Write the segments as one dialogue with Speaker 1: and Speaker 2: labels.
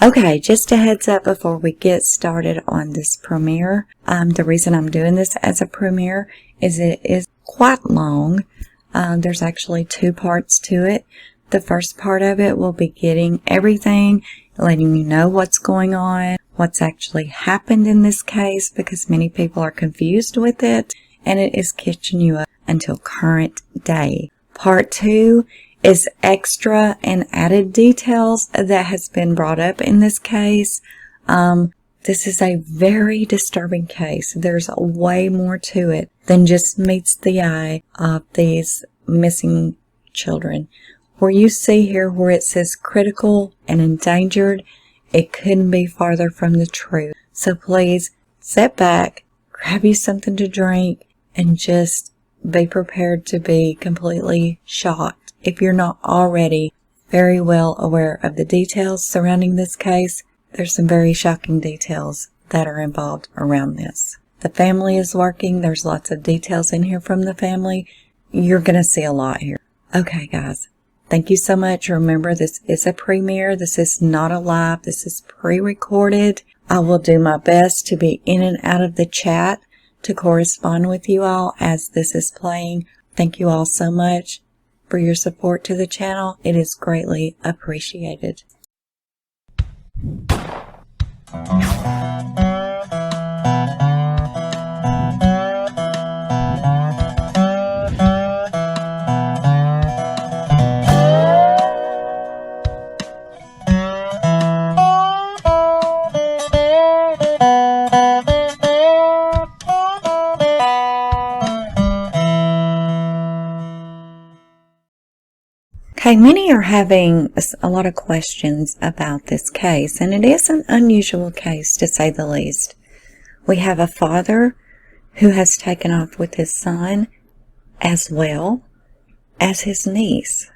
Speaker 1: Okay, just a heads up before we get started on this premiere. The reason I'm doing this as a premiere is it is quite long. There's actually 2 parts to it. The first part of it will be getting everything, letting you know what's going on, what's actually happened in this case, because many people are confused with it, and it is catching you up until current day. Part 2 is extra and added details that has been brought up in this case. This is a very disturbing case. There's way more to it than just meets the eye of these missing children. Where you see here where it says critical and endangered, it couldn't be farther from the truth. So please sit back, grab you something to drink, and just be prepared to be completely shocked if you're not already very well aware of the details surrounding this case. There's some very shocking details that are involved around this. The family is working. There's lots of details in here from the family. You're going to see a lot here. Okay, guys. Thank you so much. Remember, this is a premiere. This is not a live. This is pre-recorded. I will do my best to be in and out of the chat to correspond with you all as this is playing. Thank you all so much for your support to the channel. It is greatly appreciated. Okay, many are having a lot of questions about this case, and it is an unusual case to say the least. We have a father who has taken off with his son as well as his niece.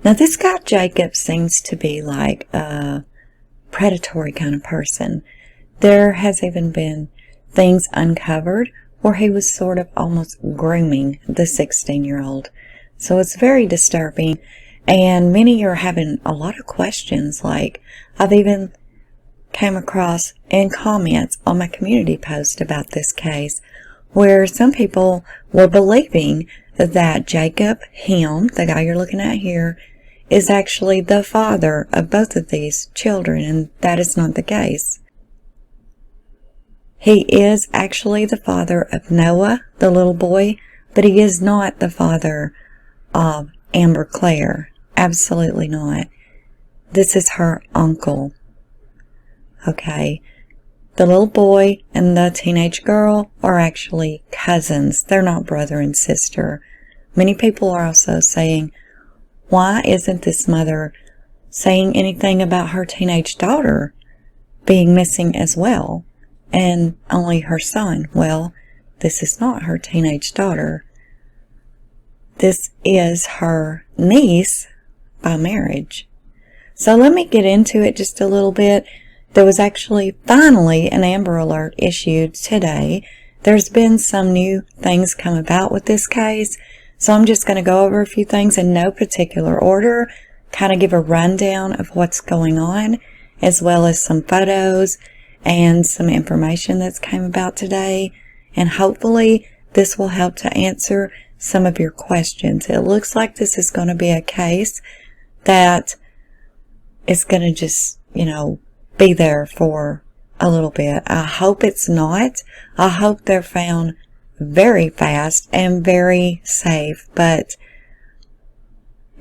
Speaker 1: Now, this guy Jacob seems to be like a predatory kind of person. There has even been things uncovered where he was sort of almost grooming the 16-year-old. So it's very disturbing, and many are having a lot of questions. Like, I've even came across in comments on my community post about this case where some people were believing that Jacob, the guy you're looking at here, is actually the father of both of these children, and that is not the case. He is actually the father of Noah, the little boy, but he is not the father of Amber Clare. Absolutely not. This is her uncle. Okay. The little boy and the teenage girl are actually cousins. They're not brother and sister. Many people are also saying, why isn't this mother saying anything about her teenage daughter being missing as well, and only her son? Well, this is not her teenage daughter. This is her niece by marriage. So let me get into it just a little bit. There was actually finally an Amber Alert issued today. There's been some new things come about with this case. So I'm just going to go over a few things in no particular order, kind of give a rundown of what's going on, as well as some photos and some information that's came about today. And hopefully this will help to answer some of your questions. It looks like this is going to be a case that is going to just, be there for a little bit. I hope it's not. I hope they're found very fast and very safe, but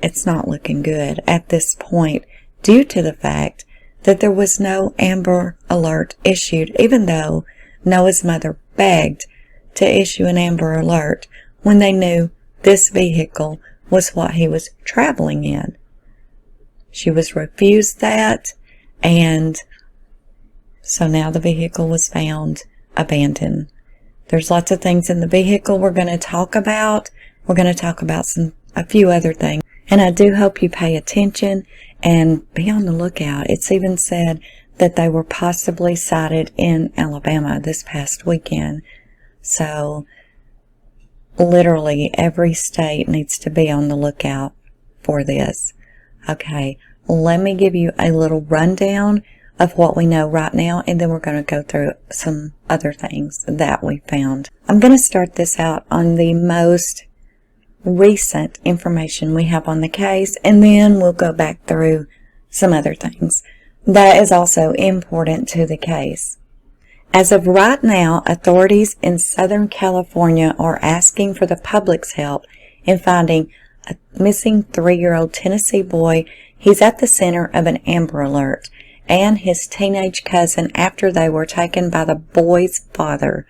Speaker 1: it's not looking good at this point due to the fact that there was no Amber Alert issued, even though Noah's mother begged to issue an Amber Alert when they knew this vehicle was what he was traveling in. She was refused that, and so now the vehicle was found abandoned. There's lots of things in the vehicle we're going to talk about. We're going to talk about a few other things, and I do hope you pay attention and be on the lookout. It's even said that they were possibly sighted in Alabama this past weekend. So literally every state needs to be on the lookout for this. Okay, let me give you a little rundown of what we know right now, and then we're going to go through some other things that we found. I'm going to start this out on the most recent information we have on the case, and then we'll go back through some other things that is also important to the case. As of right now, authorities in Southern California are asking for the public's help in finding a missing 3-year-old Tennessee boy. He's at the center of an Amber Alert, and his teenage cousin after they were taken by the boy's father.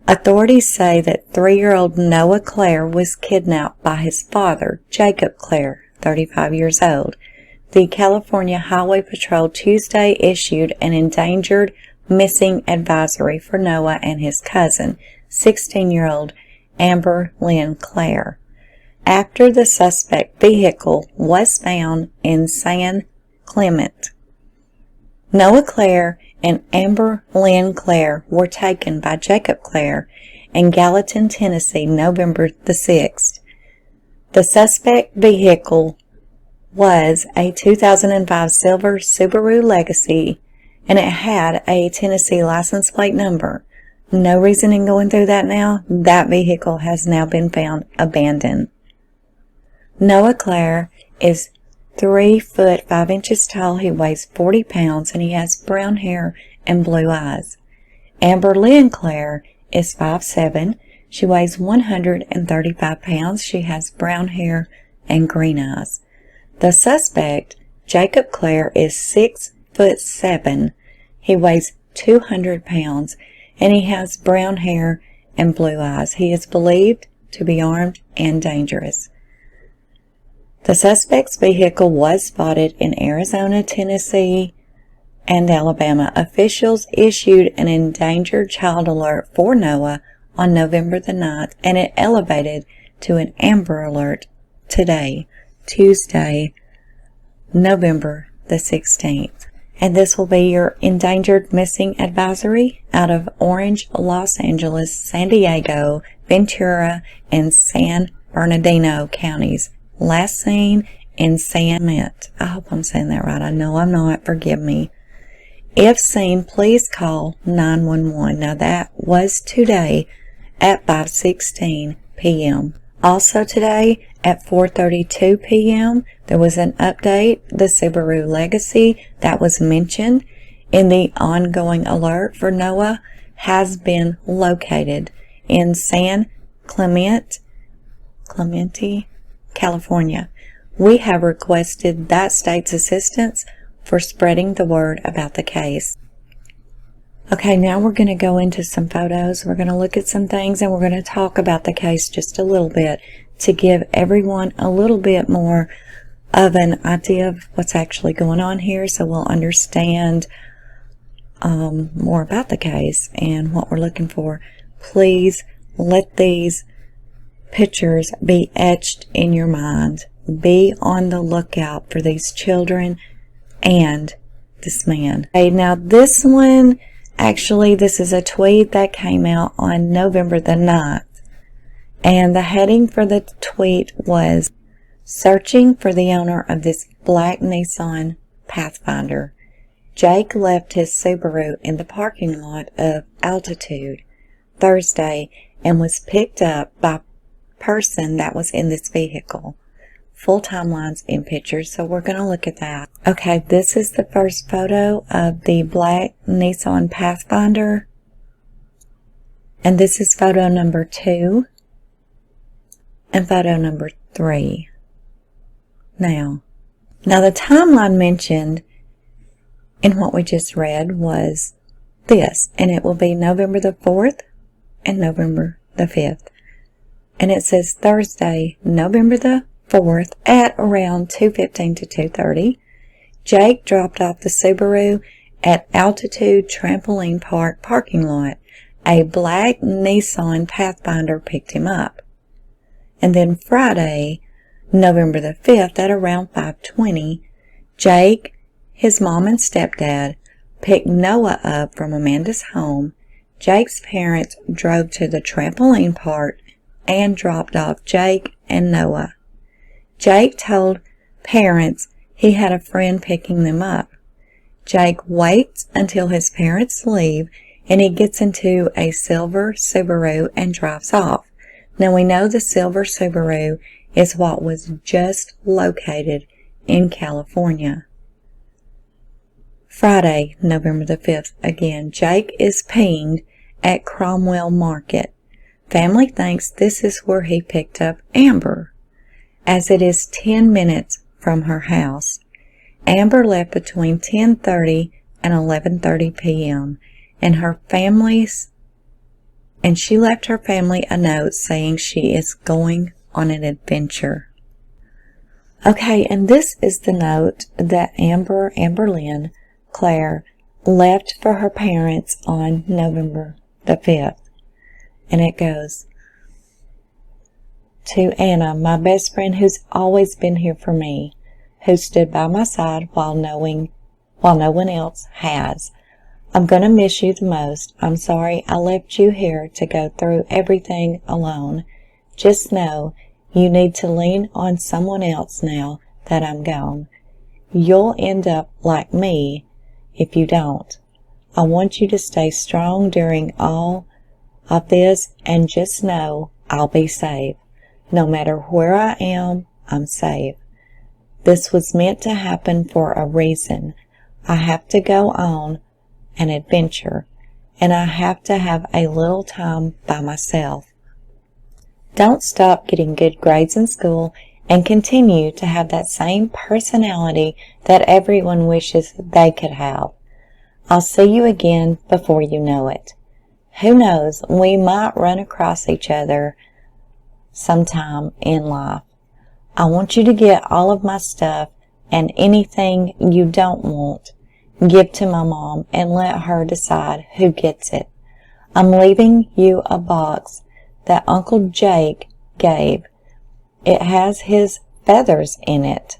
Speaker 1: Authorities say that 3-year-old Noah Clare was kidnapped by his father, Jacob Clare, 35 years old. The California Highway Patrol Tuesday issued an endangered missing advisory for Noah and his cousin, 16-year-old Amber Lynn Clare, after the suspect vehicle was found in San Clemente. Noah Clare and Amber Lynn Clare were taken by Jacob Clare in Gallatin, Tennessee, November the 6th. The suspect vehicle was a 2005 silver Subaru Legacy, and it had a Tennessee license plate number. No reason in going through that now. That vehicle has now been found abandoned. Noah Clare is 3 foot 5 inches tall. He weighs 40 pounds and he has brown hair and blue eyes. Amber Lynn Clare is 5'7". She weighs 135 pounds. She has brown hair and green eyes. The suspect, Jacob Clare, is 6'7". He weighs 200 pounds and he has brown hair and blue eyes. He is believed to be armed and dangerous. The suspect's vehicle was spotted in Arizona, Tennessee, and Alabama. Officials issued an endangered child alert for Noah on November the 9th, and it elevated to an Amber Alert today, Tuesday, November the 16th. And this will be your endangered missing advisory out of Orange, Los Angeles, San Diego, Ventura, and San Bernardino counties. Last seen in San Clemente. I hope I'm saying that right. I know I'm not. Forgive me. If seen, please call 911. Now that was today at 5:16 p.m. Also today at 4:32 p.m. there was an update. The Subaru Legacy that was mentioned in the ongoing alert for Noah has been located in San Clemente, California. We have requested that state's assistance for spreading the word about the case. Okay, now we're going to go into some photos. We're going to look at some things and we're going to talk about the case just a little bit to give everyone a little bit more of an idea of what's actually going on here, so we'll understand more about the case and what we're looking for. Please let these pictures be etched in your mind. Be on the lookout for these children and this man. Okay, now this one, actually this is a tweet that came out on November the 9th. And the heading for the tweet was, "Searching for the owner of this black Nissan Pathfinder. Jake left his Subaru in the parking lot of Altitude Thursday and was picked up by person that was in this vehicle." Full timelines in pictures, so we're going to look at that. Okay, this is the first photo of the black Nissan Pathfinder. And this is photo number 2 and photo number 3. Now the timeline mentioned in what we just read was this, and it will be November the 4th and November the 5th. And it says Thursday, November the 4th at around 2:15 to 2:30. Jake dropped off the Subaru at Altitude Trampoline Park parking lot. A black Nissan Pathfinder picked him up. And then Friday, November the 5th at around 5:20, Jake, his mom and stepdad, picked Noah up from Amanda's home. Jake's parents drove to the trampoline park and dropped off Jake and Noah. Jake told parents he had a friend picking them up. Jake waits until his parents leave, and he gets into a silver Subaru and drives off. Now we know the silver Subaru is what was just located in California. Friday, November the 5th, again, Jake is pinged at Cromwell Market. Family thinks this is where he picked up Amber, as it is 10 minutes from her house. Amber left between 10:30 and 11:30 p.m. and she left her family a note saying she is going on an adventure. Okay, and this is the note that Amber Lynn, Clare, left for her parents on November the 5th. And it goes, "To Anna, my best friend who's always been here for me, who stood by my side while no one else has. I'm going to miss you the most. I'm sorry I left you here to go through everything alone. Just know you need to lean on someone else now that I'm gone. You'll end up like me if you don't. I want you to stay strong during all of this, and just know I'll be safe. No matter where I am, I'm safe. This was meant to happen for a reason. I have to go on an adventure, and I have to have a little time by myself. Don't stop getting good grades in school and continue to have that same personality that everyone wishes they could have. I'll see you again before you know it. Who knows, we might run across each other sometime in life. I want you to get all of my stuff, and anything you don't want, give to my mom and let her decide who gets it. I'm leaving you a box that Uncle Jake gave. It has his feathers in it,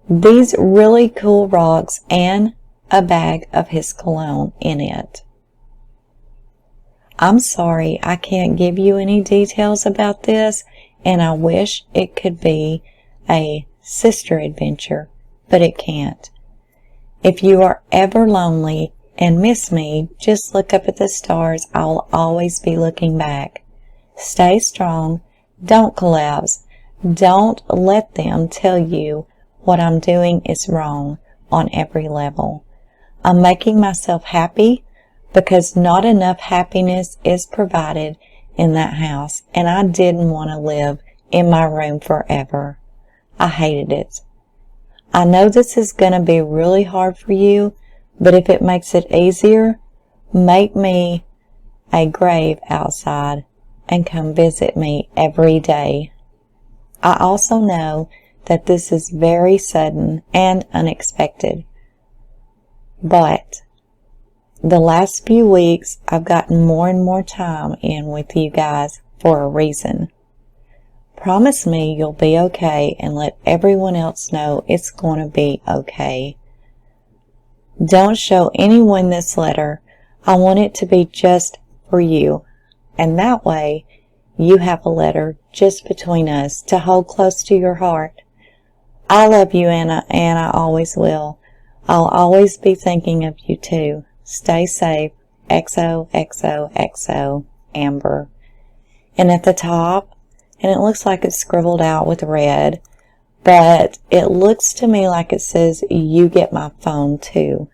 Speaker 1: these really cool rocks, and a bag of his cologne in it. I'm sorry I can't give you any details about this, and I wish it could be a sister adventure, but it can't. If you are ever lonely and miss me, just look up at the stars. I'll always be looking back. Stay strong. Don't collapse. Don't let them tell you what I'm doing is wrong on every level. I'm making myself happy because not enough happiness is provided in that house, and I didn't want to live in my room forever. I hated it. I know this is going to be really hard for you, but if it makes it easier, make me a grave outside and come visit me every day. I also know that this is very sudden and unexpected, but the last few weeks I've gotten more and more time in with you guys for a reason. Promise me you'll be okay, and let everyone else know it's going to be okay. Don't show anyone this letter. I want it to be just for you, and that way you have a letter just between us to hold close to your heart. I love you, Anna, and I always will. I'll always be thinking of you too. Stay safe. XOXOXO, Amber. And at the top, and it looks like it's scribbled out with red, but it looks to me like it says, "You get my phone too."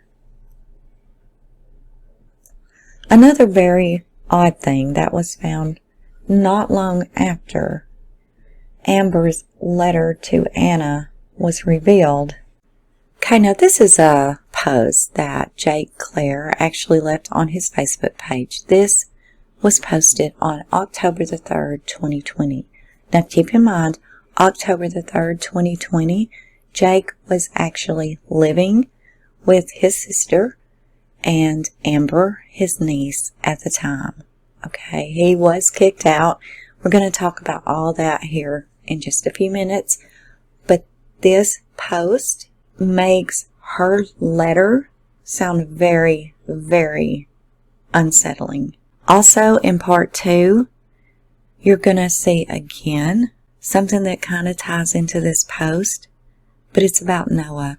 Speaker 1: Another very odd thing that was found not long after Amber's letter to Anna was revealed. Okay, now this is a post that Jake Clare actually left on his Facebook page. This was posted on October the 3rd, 2020. Now keep in mind, October the 3rd, 2020, Jake was actually living with his sister and Amber, his niece, at the time. Okay, he was kicked out. We're going to talk about all that here in just a few minutes. But this post makes her letter sound very, very unsettling. Also, in part 2, you're going to see again something that kind of ties into this post, but it's about Noah,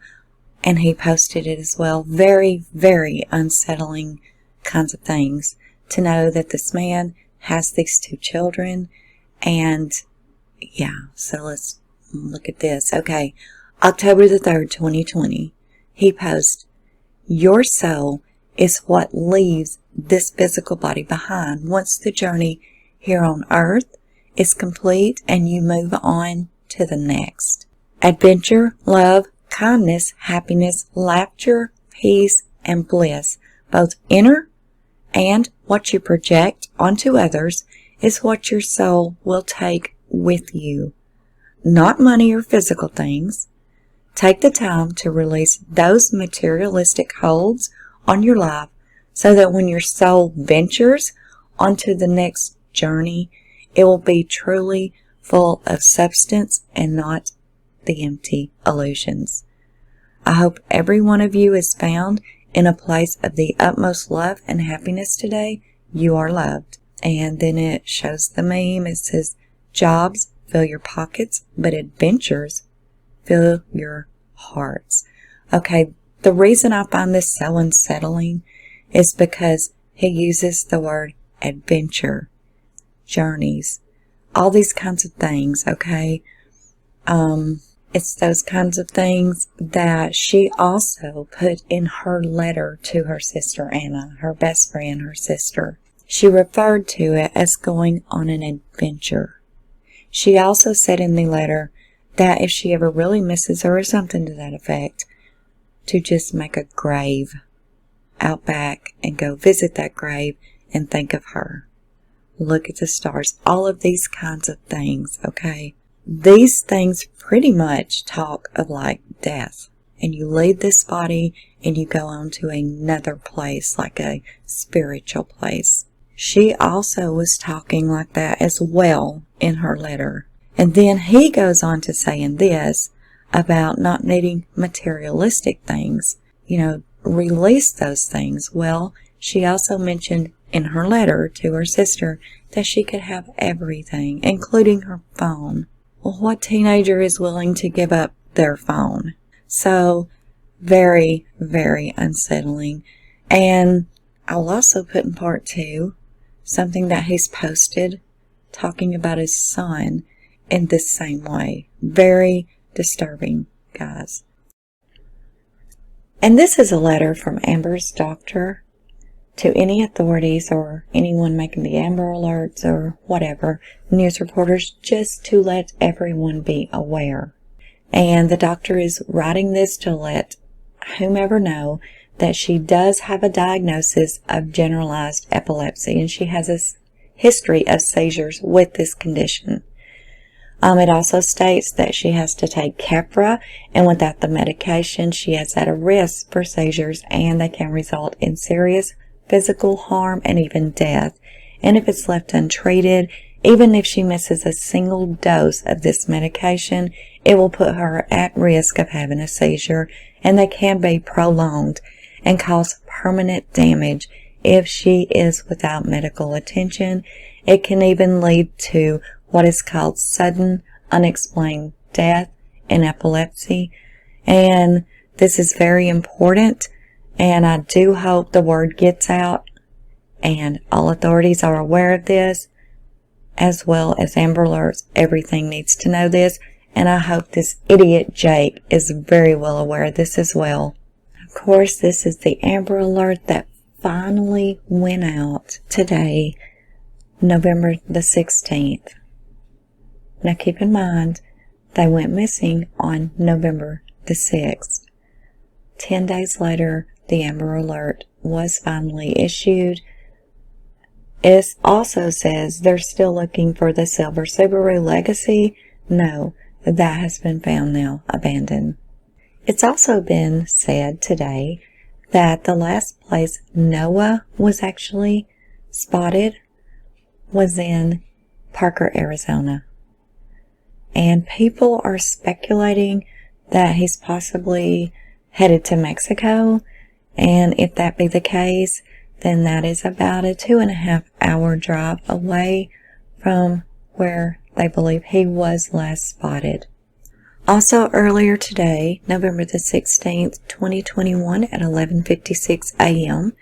Speaker 1: and he posted it as well. Very, very unsettling kinds of things to know that this man has these 2 children. And yeah, so let's look at this. Okay, October the 3rd, 2020, he posts, "Your soul is what leaves this physical body behind once the journey here on earth is complete and you move on to the next. Adventure, love, kindness, happiness, laughter, peace, and bliss, both inner and what you project onto others, is what your soul will take with you. Not money or physical things. Take the time to release those materialistic holds on your life so that when your soul ventures onto the next journey, it will be truly full of substance and not the empty illusions. I hope every one of you is found in a place of the utmost love and happiness today. You are loved." And then it shows the meme. It says, "Jobs fill your pockets, but adventures fill your hearts." Okay, the reason I find this so unsettling is because he uses the word adventure, journeys, all these kinds of things, okay? It's those kinds of things that she also put in her letter to her sister Anna, her best friend, her sister. She referred to it as going on an adventure. She also said in the letter that if she ever really misses her or something to that effect, to just make a grave out back and go visit that grave and think of her. Look at the stars. All of these kinds of things, okay? These things pretty much talk of like death. And you leave this body and you go on to another place, like a spiritual place. She also was talking like that as well in her letter. And then he goes on to say in this about not needing materialistic things. You know, release those things. Well, she also mentioned in her letter to her sister that she could have everything, including her phone. Well, what teenager is willing to give up their phone? So, very, very unsettling. And I'll also put in part 2 something that he's posted talking about his son in this same way. Very disturbing, guys. And this is a letter from Amber's doctor to any authorities or anyone making the Amber Alerts or whatever, news reporters, just to let everyone be aware. And the doctor is writing this to let whomever know that she does have a diagnosis of generalized epilepsy, and she has a history of seizures with this condition. It also states that she has to take Keppra, and without the medication, she has at a risk for seizures, and they can result in serious physical harm and even death. And if it's left untreated, even if she misses a single dose of this medication, it will put her at risk of having a seizure, and they can be prolonged and cause permanent damage if she is without medical attention. It can even lead to what is called sudden unexplained death in epilepsy. And this is very important, and I do hope the word gets out and all authorities are aware of this, as well as Amber Alerts. Everything needs to know this, and I hope this idiot Jake is very well aware of this as well. Of course, this is the Amber Alert that finally went out today, November the 16th. Now keep in mind, they went missing on November the 6th. 10 days later, the Amber Alert was finally issued. It also says they're still looking for the silver Subaru Legacy. No, that has been found now, abandoned. It's also been said today that the last place Noah was actually spotted was in Parker, Arizona. And people are speculating that he's possibly headed to Mexico. And if that be the case, then that is about a 2.5-hour drive away from where they believe he was last spotted. Also earlier today, November the 16th, 2021 at 11:56 a.m.,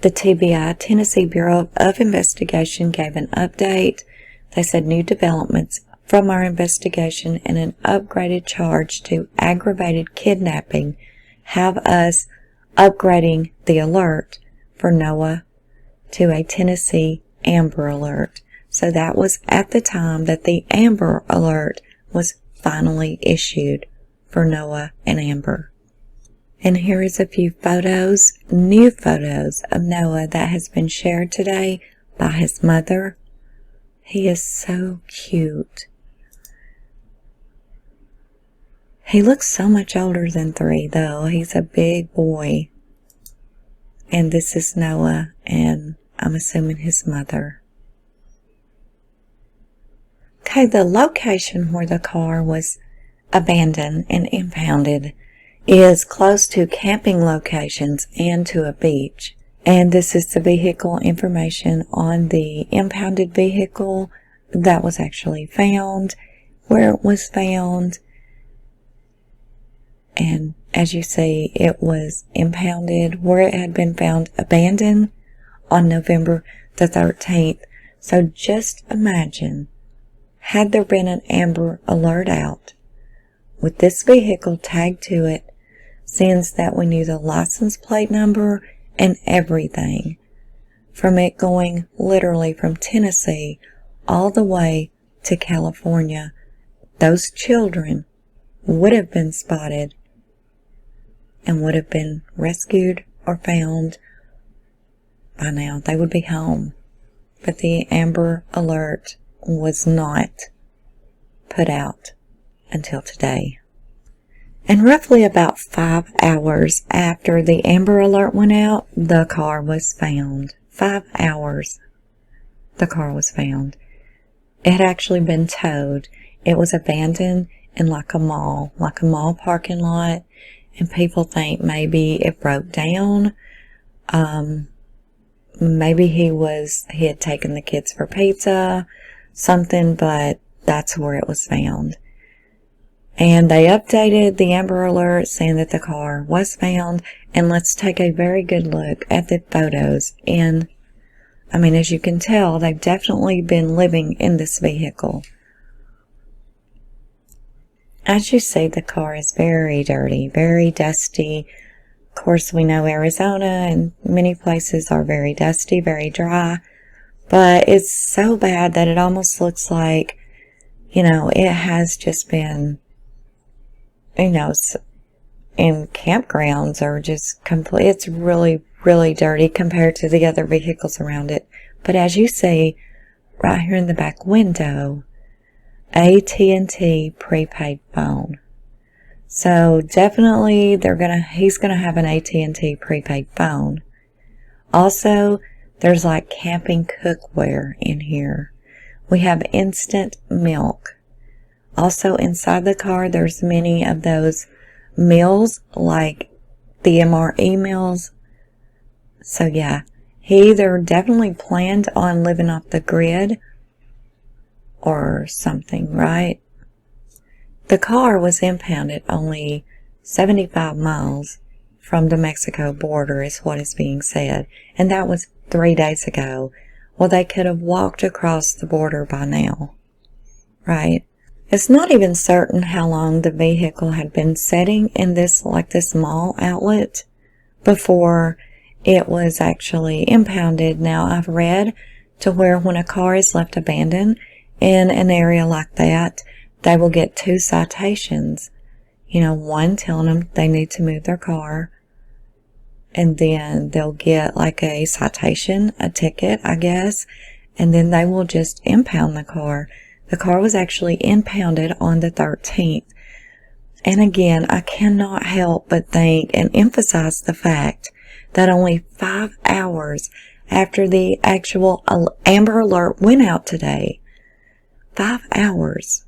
Speaker 1: the TBI, Tennessee Bureau of Investigation, gave an update. They said new developments from our investigation and an upgraded charge to aggravated kidnapping have us upgrading the alert for Noah to a Tennessee Amber Alert. So that was at the time that the Amber Alert was finally issued for Noah and Amber. And here is a few photos, new photos of Noah that has been shared today by his mother. He is so cute. He looks so much older than 3 though. He's a big boy. And this is Noah, and I'm assuming his mother. Okay, the location where the car was abandoned and impounded is close to camping locations and to a beach. And this is the vehicle information on the impounded vehicle that was actually found, where it was found. And as you see, it was impounded where it had been found abandoned on November the 13th. So just imagine, had there been an Amber Alert out with this vehicle tagged to it, since that we knew the license plate number and everything, from it going literally from Tennessee all the way to California, those children would have been spotted and would have been rescued or found by now. They would be home. But the Amber Alert was not put out until today. And roughly about 5 hours after the Amber Alert went out, the car was found. 5 hours, the car was found. It had actually been towed. It was abandoned in like a mall parking lot. And people think maybe it broke down. Maybe he had taken the kids for pizza, something, but that's where it was found. And they updated the Amber Alert saying that the car was found. And let's take a very good look at the photos. And I mean, as you can tell, they've definitely been living in this vehicle. As you see, the car is very dirty, very dusty. Of course, we know Arizona and many places are very dusty, very dry. But it's so bad that it almost looks like, it has just been, in campgrounds or just complete. It's really, really dirty compared to the other vehicles around it. But as you see, right here in the back window, AT&T prepaid phone. So definitely he's gonna have an AT&T prepaid phone. Also, there's like camping cookware in here. We have instant milk. Also inside the car, there's many of those meals, like the MRE meals. So yeah, he either definitely planned on living off the grid or something, right? The car was impounded only 75 miles from the Mexico border is what is being said. And that was 3 days ago. Well, they could have walked across the border by now, right? It's not even certain how long the vehicle had been sitting in this mall outlet before it was actually impounded. Now, I've read to where when a car is left abandoned in an area like that, they will get 2 citations. One telling them they need to move their car, and then they'll get like a citation, a ticket, I guess, and then they will just impound the car. The car was actually impounded on the 13th. And again, I cannot help but think and emphasize the fact that only 5 hours after the actual Amber Alert went out today, 5 hours,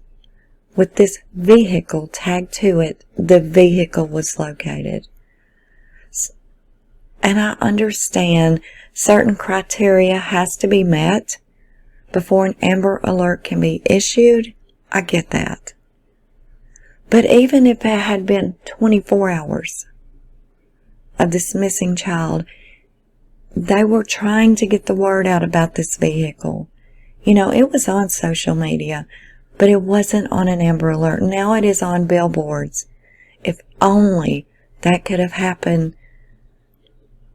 Speaker 1: with this vehicle tagged to it, the vehicle was located. And I understand certain criteria has to be met before an Amber Alert can be issued. I get that. But even if it had been 24 hours of this missing child, they were trying to get the word out about this vehicle. You know, it was on social media, but it wasn't on an Amber Alert. Now it is on billboards. If only that could have happened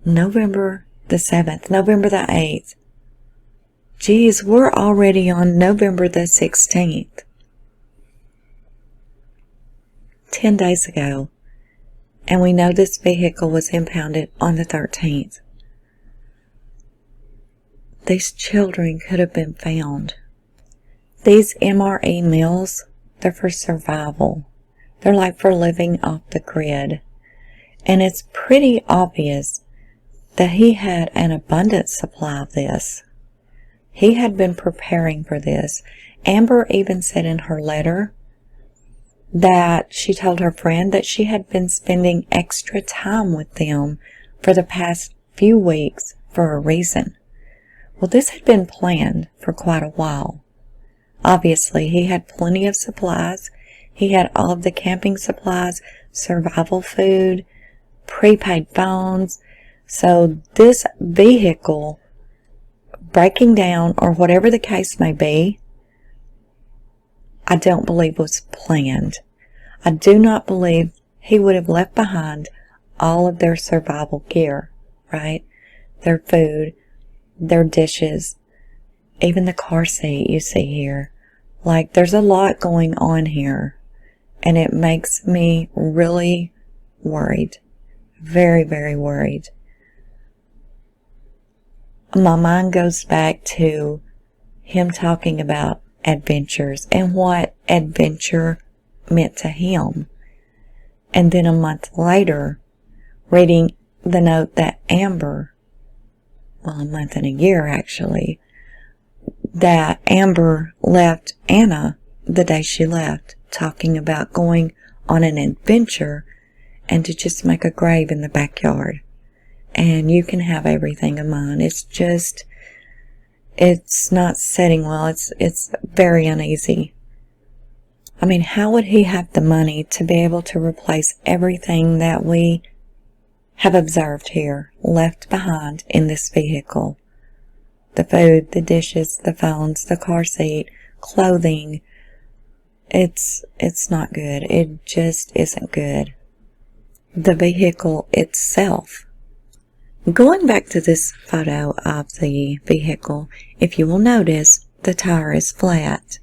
Speaker 1: November the 7th, November the 8th. Geez, we're already on November the 16th. 10 days ago. And we know this vehicle was impounded on the 13th. These children could have been found. These MRE meals, they're for survival. They're like for living off the grid. And it's pretty obvious that he had an abundant supply of this. He had been preparing for this. Amber even said in her letter that she told her friend that she had been spending extra time with them for the past few weeks for a reason. Well, this had been planned for quite a while. Obviously, he had plenty of supplies. He had all of the camping supplies, survival food, prepaid phones. So this vehicle breaking down, or whatever the case may be, I don't believe was planned. I do not believe he would have left behind all of their survival gear, right? Their food, their dishes, even the car seat you see here. Like, there's a lot going on here, and it makes me really worried. Very, very worried. My mind goes back to him talking about adventures and what adventure meant to him. And then a month later, reading the note that Amber, well, a month and a year actually, that Amber left Anna the day she left, talking about going on an adventure and to just make a grave in the backyard. And you can have everything of mine. It's just, it's not setting well. It's very uneasy. I mean, how would he have the money to be able to replace everything that we have observed here, left behind in this vehicle? The food, the dishes, the phones, the car seat, clothing. It's not good. It just isn't good. The vehicle itself. Going back to this photo of the vehicle, if you will notice, the tire is flat.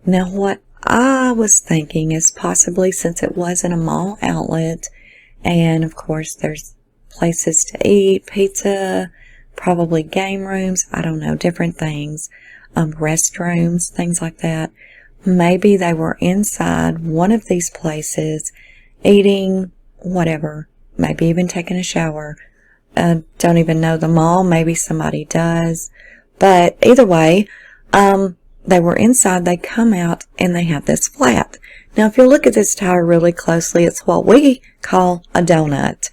Speaker 1: Now, what I was thinking is possibly, since it was in a mall outlet, and of course there's places to eat, pizza, probably game rooms, I don't know, different things, restrooms, things like that. Maybe they were inside one of these places, eating whatever, maybe even taking a shower. Don't even know the mall, maybe somebody does. But either way, they were inside, they come out, and they have this flat. Now, if you look at this tire really closely, it's what we call a donut.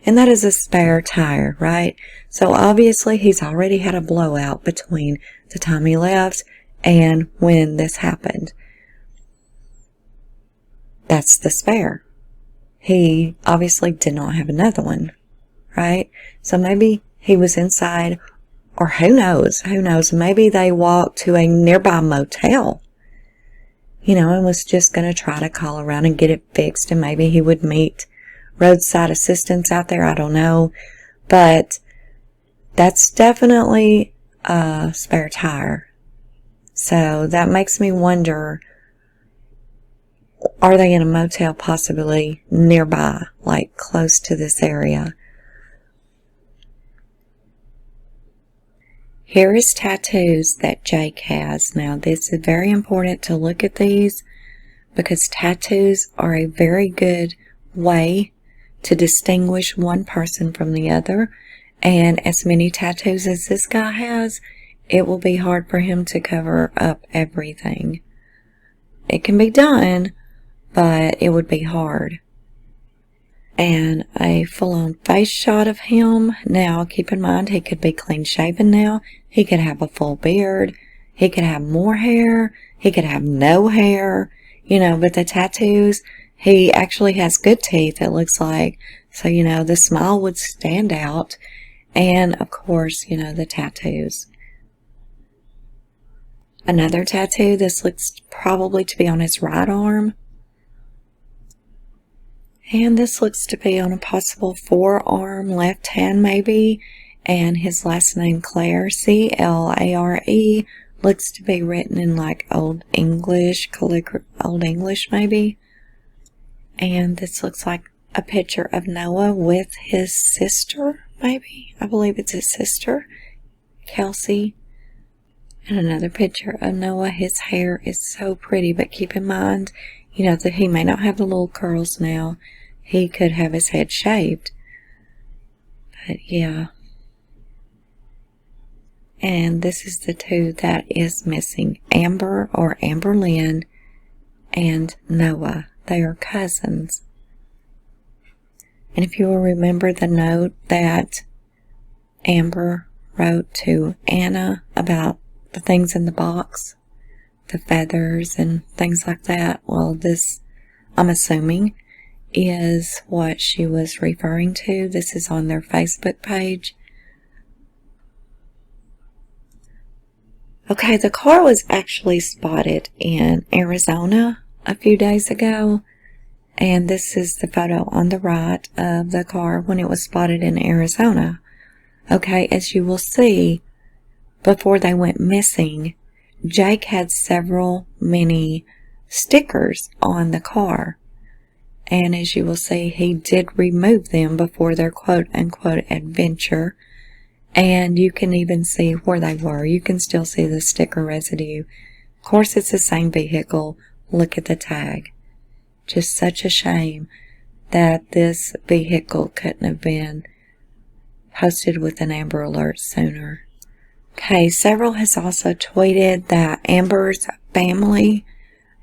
Speaker 1: And that is a spare tire, right? So obviously, he's already had a blowout between the time he left and when this happened. That's the spare. He obviously did not have another one, right? So maybe he was inside, or who knows, maybe they walked to a nearby motel, and was just going to try to call around and get it fixed, and maybe he would meet roadside assistance out there, I don't know, but that's definitely a spare tire. So that makes me wonder, are they in a motel possibly nearby, like close to this area? Here is tattoos that Jake has. Now, this is very important to look at these because tattoos are a very good way to distinguish one person from the other. And as many tattoos as this guy has, it will be hard for him to cover up everything. It can be done, but it would be hard. And a full-on face shot of him. Now, keep in mind, he could be clean-shaven now. He could have a full beard. He could have more hair. He could have no hair. but the tattoos, he actually has good teeth, it looks like. So, the smile would stand out. And, of course, the tattoos. Another tattoo, this looks probably to be on his right arm. And this looks to be on a possible forearm, left hand maybe. And his last name, Clare, C-L-A-R-E, looks to be written in like Old English, Old English maybe. And this looks like a picture of Noah with his sister, maybe. I believe it's his sister, Kelsey. And another picture of Noah. His hair is so pretty, but keep in mind, that he may not have the little curls now. He could have his head shaved. But yeah. And this is the two that is missing. Amber or Amber Lynn and Noah. They are cousins. And if you will remember the note that Amber wrote to Anna about the things in the box, the feathers and things like that, well, this, I'm assuming, is what she was referring to. This is on their Facebook page. Okay, the car was actually spotted in Arizona a few days ago. And this is the photo on the right of the car when it was spotted in Arizona. Okay, as you will see, before they went missing, Jake had many stickers on the car. And as you will see, he did remove them before their quote-unquote adventure. And you can even see where they were. You can still see the sticker residue. Of course, it's the same vehicle. Look at the tag. Just such a shame that this vehicle couldn't have been posted with an Amber Alert sooner. Okay, several has also tweeted that Amber's family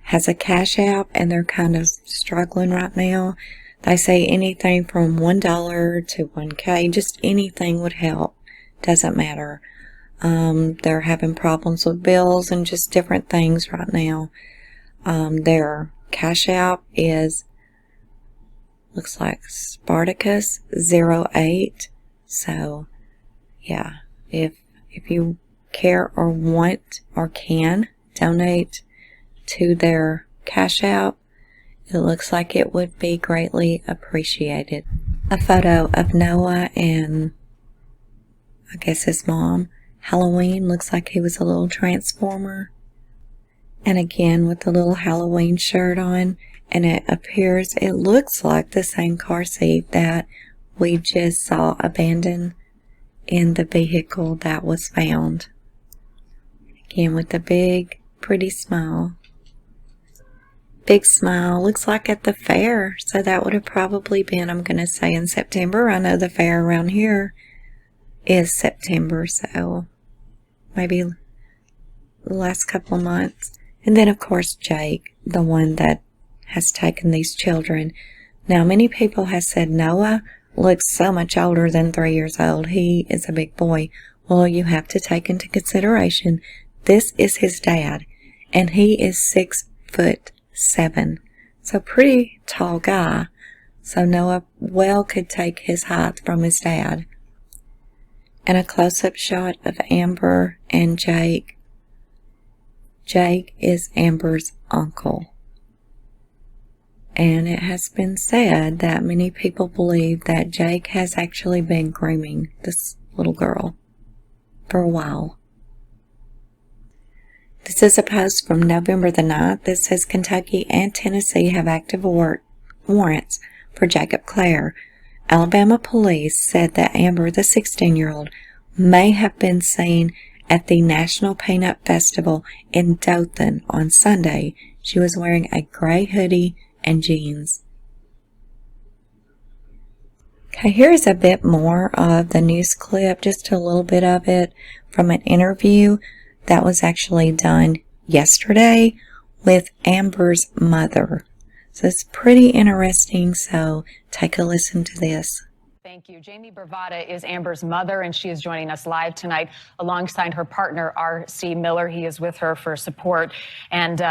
Speaker 1: has a CashApp and they're kind of struggling right now. They say anything from $1 to $1K, just anything would help. Doesn't matter. They're having problems with bills and just different things right now. Their CashApp looks like Spartacus08. So, yeah, if you care or want or can donate to their CashApp, it looks like it would be greatly appreciated. A photo of Noah and I guess his mom. Halloween, looks like he was a little transformer. And again with the little Halloween shirt on. And it looks like the same car seat that we just saw abandoned in the vehicle that was found. Again with the big, pretty smile. Big smile. Looks like at the fair. So that would have probably been, I'm going to say, in September. I know the fair around here is September, so maybe the last couple of months. And then, of course, Jake, the one that has taken these children. Now, many people have said Noah looks so much older than 3 years old. He is a big boy. Well, you have to take into consideration this is his dad, and he is 6'7", so pretty tall guy. So Noah well could take his height from his dad. And a close-up shot of Amber and Jake. Jake is Amber's uncle. And it has been said that many people believe that Jake has actually been grooming this little girl for a while. This is a post from November the 9th that says Kentucky and Tennessee have active warrants for Jacob Clare. Alabama police said that Amber, the 16-year-old, may have been seen at the National Peanut Festival in Dothan on Sunday. She was wearing a gray hoodie and jeans. Okay, here's a bit more of the news clip, just a little bit of it from an interview that was actually done yesterday with Amber's mother. So it's pretty interesting, so take a listen to this.
Speaker 2: Thank you. Jamie Bravata is Amber's mother, and she is joining us live tonight alongside her partner, R.C. Miller. He is with her for support, and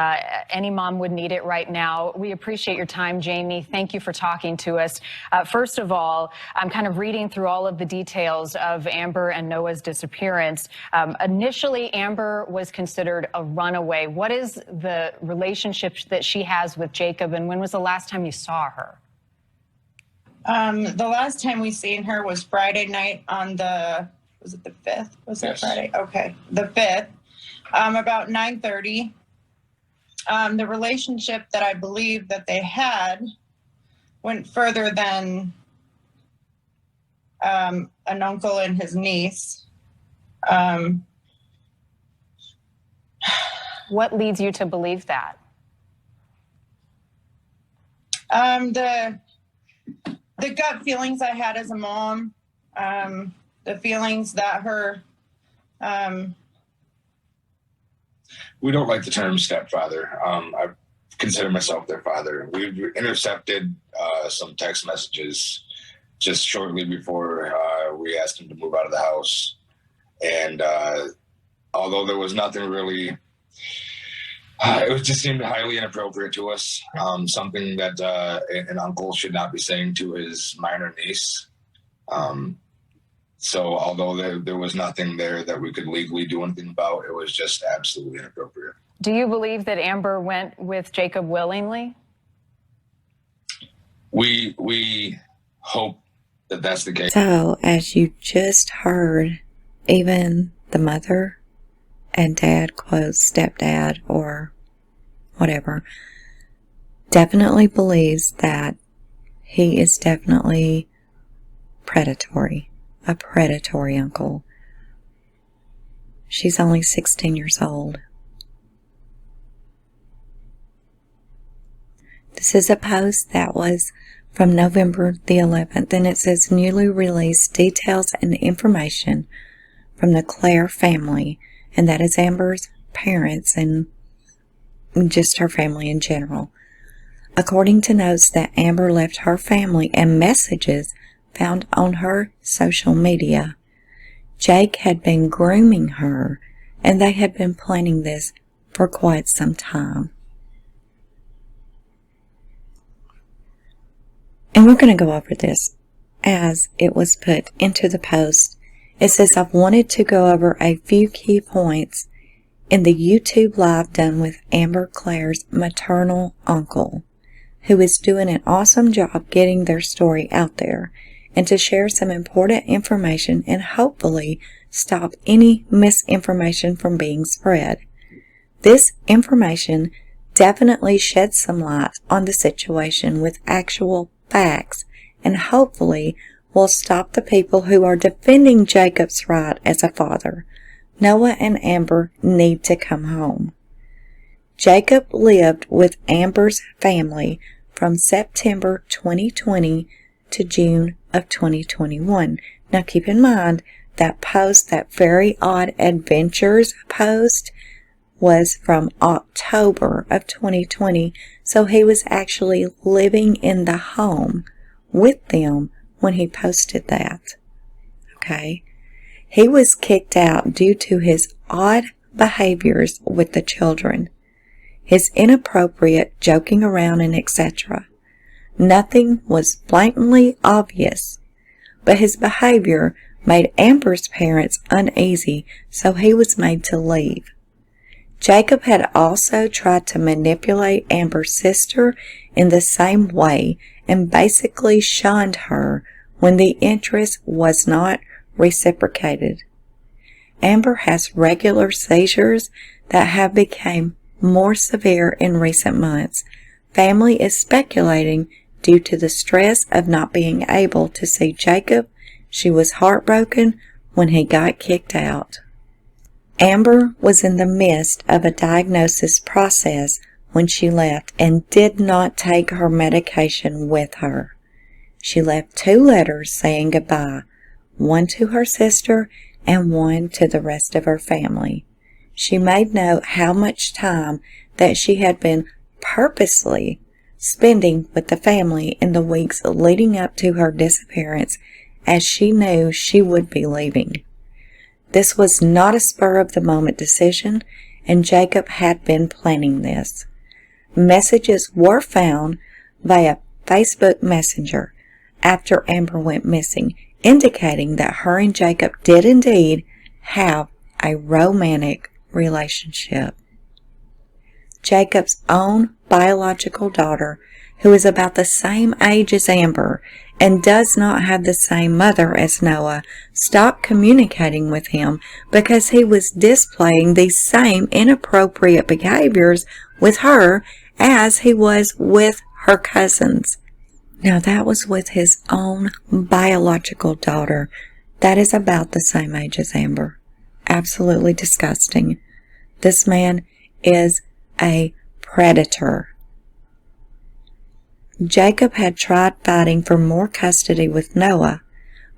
Speaker 2: any mom would need it right now. We appreciate your time, Jamie. Thank you for talking to us. First of all, I'm kind of reading through all of the details of Amber and Noah's disappearance. Initially, Amber was considered a runaway. What is the relationship that she has with Jacob, and when was the last time you saw her?
Speaker 3: The last time we seen her was Friday night on was it the 5th? Was it Friday? Okay. The 5th, about 9:30. The relationship that I believe that they had went further than an uncle and his niece.
Speaker 2: What leads you to believe that?
Speaker 3: The gut feelings I had as a mom, the feelings that
Speaker 4: we don't like the term stepfather. I consider myself their father. We've intercepted some text messages just shortly before we asked him to move out of the house. And although there was nothing really, it just seemed highly inappropriate to us. Something that an uncle should not be saying to his minor niece. So although there was nothing there that we could legally do anything about, it was just absolutely inappropriate.
Speaker 2: Do you believe that Amber went with Jacob willingly?
Speaker 4: We hope that that's the case.
Speaker 1: So, as you just heard, even the mother and dad, quote, stepdad or whatever, definitely believes that he is definitely predatory, a predatory uncle. She's only 16 years old. This is a post that was from November the 11th, and it says newly released details and information from the Clare family, and that is Amber's parents and just her family in general. According to notes that Amber left her family and messages found on her social media, Jake had been grooming her, and they had been planning this for quite some time. And we're going to go over this as it was put into the post. It says, I've wanted to go over a few key points in the YouTube live done with Amber Clare's maternal uncle, who is doing an awesome job getting their story out there, and to share some important information and hopefully stop any misinformation from being spread. This information definitely sheds some light on the situation with actual facts, and hopefully will stop the people who are defending Jacob's right as a father. Noah and Amber need to come home. Jacob lived with Amber's family from September 2020 to June of 2021. Now keep in mind that post, that Very Odd Adventures post, was from October of 2020, so he was actually living in the home with them when he posted that. Okay? He was kicked out due to his odd behaviors with the children, his inappropriate joking around and etc. Nothing was blatantly obvious, but his behavior made Amber's parents uneasy, so he was made to leave. Jacob had also tried to manipulate Amber's sister in the same way and basically shunned her when the interest was not reciprocated. Amber has regular seizures that have become more severe in recent months. Family is speculating due to the stress of not being able to see Jacob. She was heartbroken when he got kicked out. Amber was in the midst of a diagnosis process when she left and did not take her medication with her. She left 2 letters saying goodbye, one to her sister and one to the rest of her family. She made note how much time that she had been purposely spending with the family in the weeks leading up to her disappearance, as she knew she would be leaving. This was not a spur-of-the-moment decision, and Jacob had been planning this. Messages were found via Facebook Messenger after Amber went missing, indicating that her and Jacob did indeed have a romantic relationship. Jacob's own biological daughter, who is about the same age as Amber and does not have the same mother as Noah, stopped communicating with him because he was displaying these same inappropriate behaviors with her as he was with her cousins. Now that was with his own biological daughter. That is about the same age as Amber. Absolutely disgusting. This man is a predator. Jacob had tried fighting for more custody with Noah,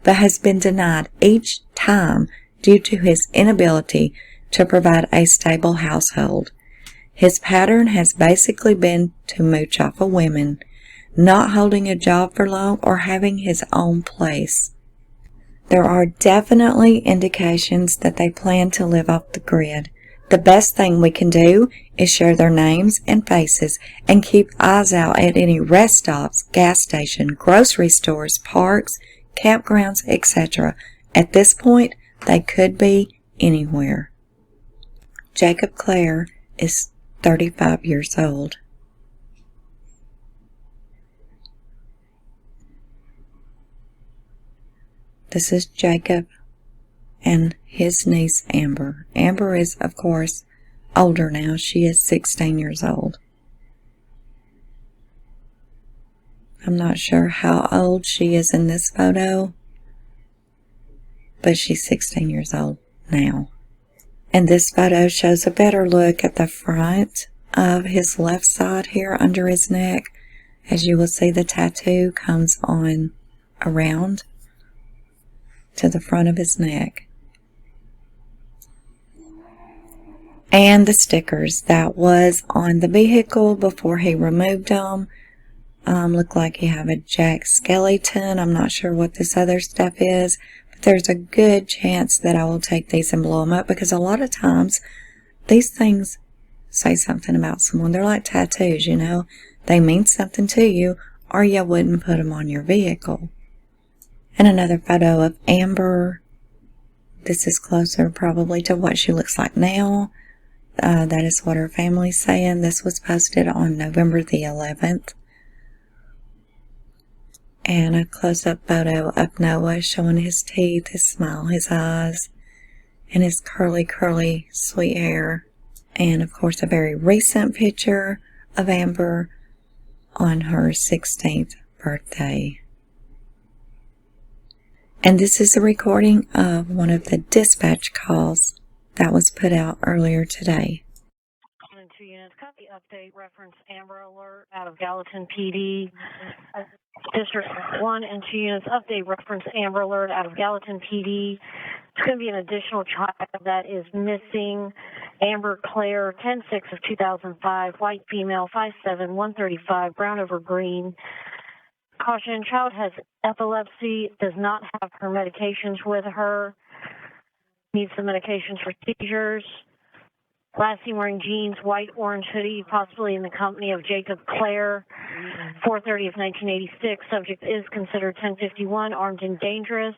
Speaker 1: but has been denied each time due to his inability to provide a stable household. His pattern has basically been to mooch off of women, not holding a job for long or having his own place. There are definitely indications that they plan to live off the grid. The best thing we can do is share their names and faces and keep eyes out at any rest stops, gas station, grocery stores, parks, campgrounds, etc. At this point, they could be anywhere. Jacob Clare is 35 years old. This is Jacob and his niece Amber. Amber is, of course, older now. She is 16 years old. I'm not sure how old she is in this photo, but she's 16 years old now. And this photo shows a better look at the front of his left side here under his neck. As you will see, the tattoo comes on around to the front of his neck. And the stickers that was on the vehicle before he removed them look like you have a Jack Skellington. I'm not sure what this other stuff is, but there's a good chance that I will take these and blow them up, because a lot of times these things say something about someone. They're like tattoos, you know. They mean something to you, or you wouldn't put them on your vehicle. And another photo of Amber. This is closer probably to what she looks like now. That is what her family's saying. This was posted on November the 11th. And a close-up photo of Noah showing his teeth, his smile, his eyes, and his curly, sweet hair. And, of course, a very recent picture of Amber on her 16th birthday. And this is a recording of one of the dispatch calls that was put out earlier today.
Speaker 5: 2 units, copy update, reference Amber Alert out of Gallatin PD. District 1 and 2 units, update, reference Amber Alert out of Gallatin PD. It's going to be an additional child that is missing. Amber Clare, 10/6 of 2005, white female, 5'7", 135, brown over green. Caution, child has epilepsy, does not have her medications with her, needs some medications for seizures. Last seen wearing jeans, white, orange hoodie, possibly in the company of Jacob Clare, 4/30 of 1986. Subject is considered 1051, armed and dangerous,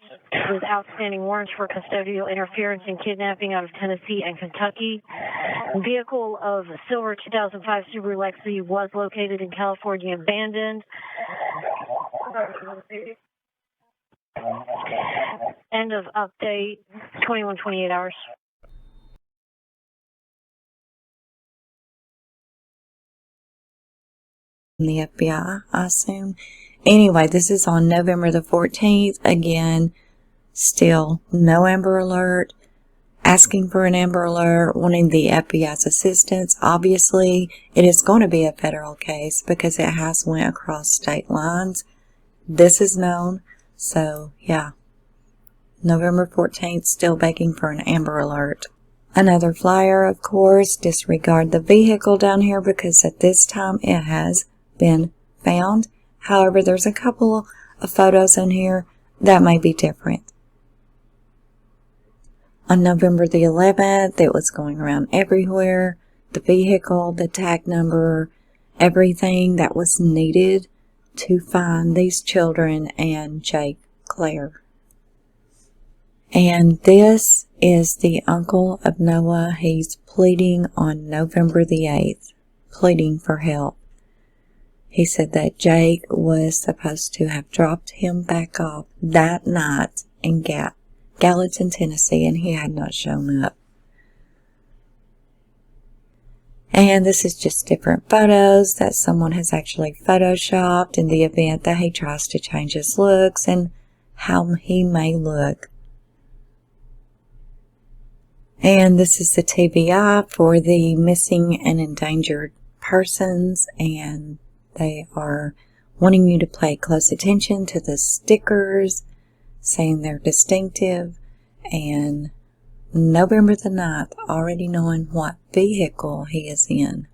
Speaker 5: with outstanding warrants for custodial interference and kidnapping out of Tennessee and Kentucky. Vehicle of silver 2005 Subaru Lexus was located in California, abandoned. End of update, 21:28 hours.
Speaker 1: The FBI, I assume. Anyway, this is on November the 14th. Again, still no Amber Alert. Asking for an Amber Alert, wanting the FBI's assistance. Obviously, it is going to be a federal case because it has went across state lines. This is known. So, yeah. November 14th, still begging for an Amber Alert. Another flyer, of course. Disregard the vehicle down here because at this time it has been found. However, there's a couple of photos in here that may be different. On November the 11th, it was going around everywhere. The vehicle, the tag number, everything that was needed to find these children and Jake Clare. And this is the uncle of Noah. He's pleading on November the 8th, pleading for help. He said that Jake was supposed to have dropped him back off that night in Gallatin, Tennessee, and he had not shown up. And this is just different photos that someone has actually photoshopped in the event that he tries to change his looks and how he may look. And this is the TBI for the missing and endangered persons, and they are wanting you to pay close attention to the stickers saying they're distinctive, and November the 9th, already knowing what vehicle he is in.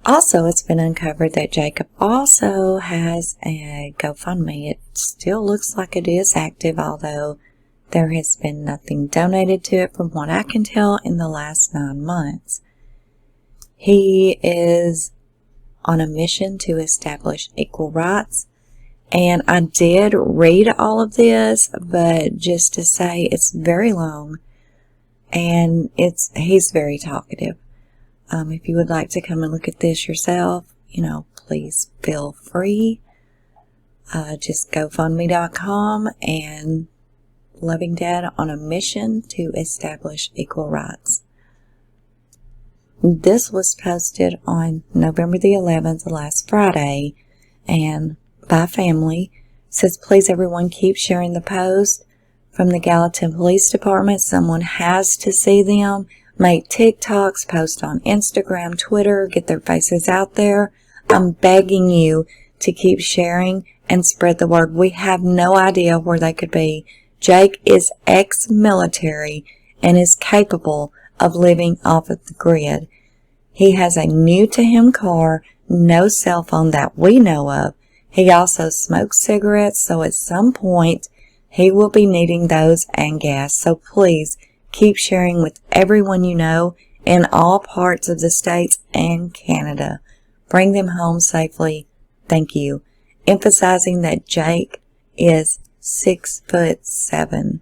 Speaker 1: Also, it's been uncovered that Jacob also has a GoFundMe. It still looks like it is active, although there has been nothing donated to it from what I can tell in the last 9 months. He is on a mission to establish equal rights. And I did read all of this, but just to say it's very long and he's very talkative. If you would like to come and look at this yourself, please feel free. Just GoFundMe.com and Loving Dad on a mission to establish equal rights. This was posted on November the 11th, last Friday, and by family. Says, please everyone keep sharing the post from the Gallatin Police Department. Someone has to see them. Make TikToks, post on Instagram, Twitter, get their faces out there. I'm begging you to keep sharing and spread the word. We have no idea where they could be. Jake is ex-military and is capable of living off of the grid. He has a new to him car, no cell phone that we know of. He also smokes cigarettes, so at some point he will be needing those and gas. So please keep sharing with everyone you know in all parts of the States and Canada. Bring them home safely. Thank you. Emphasizing that Jake is 6'7".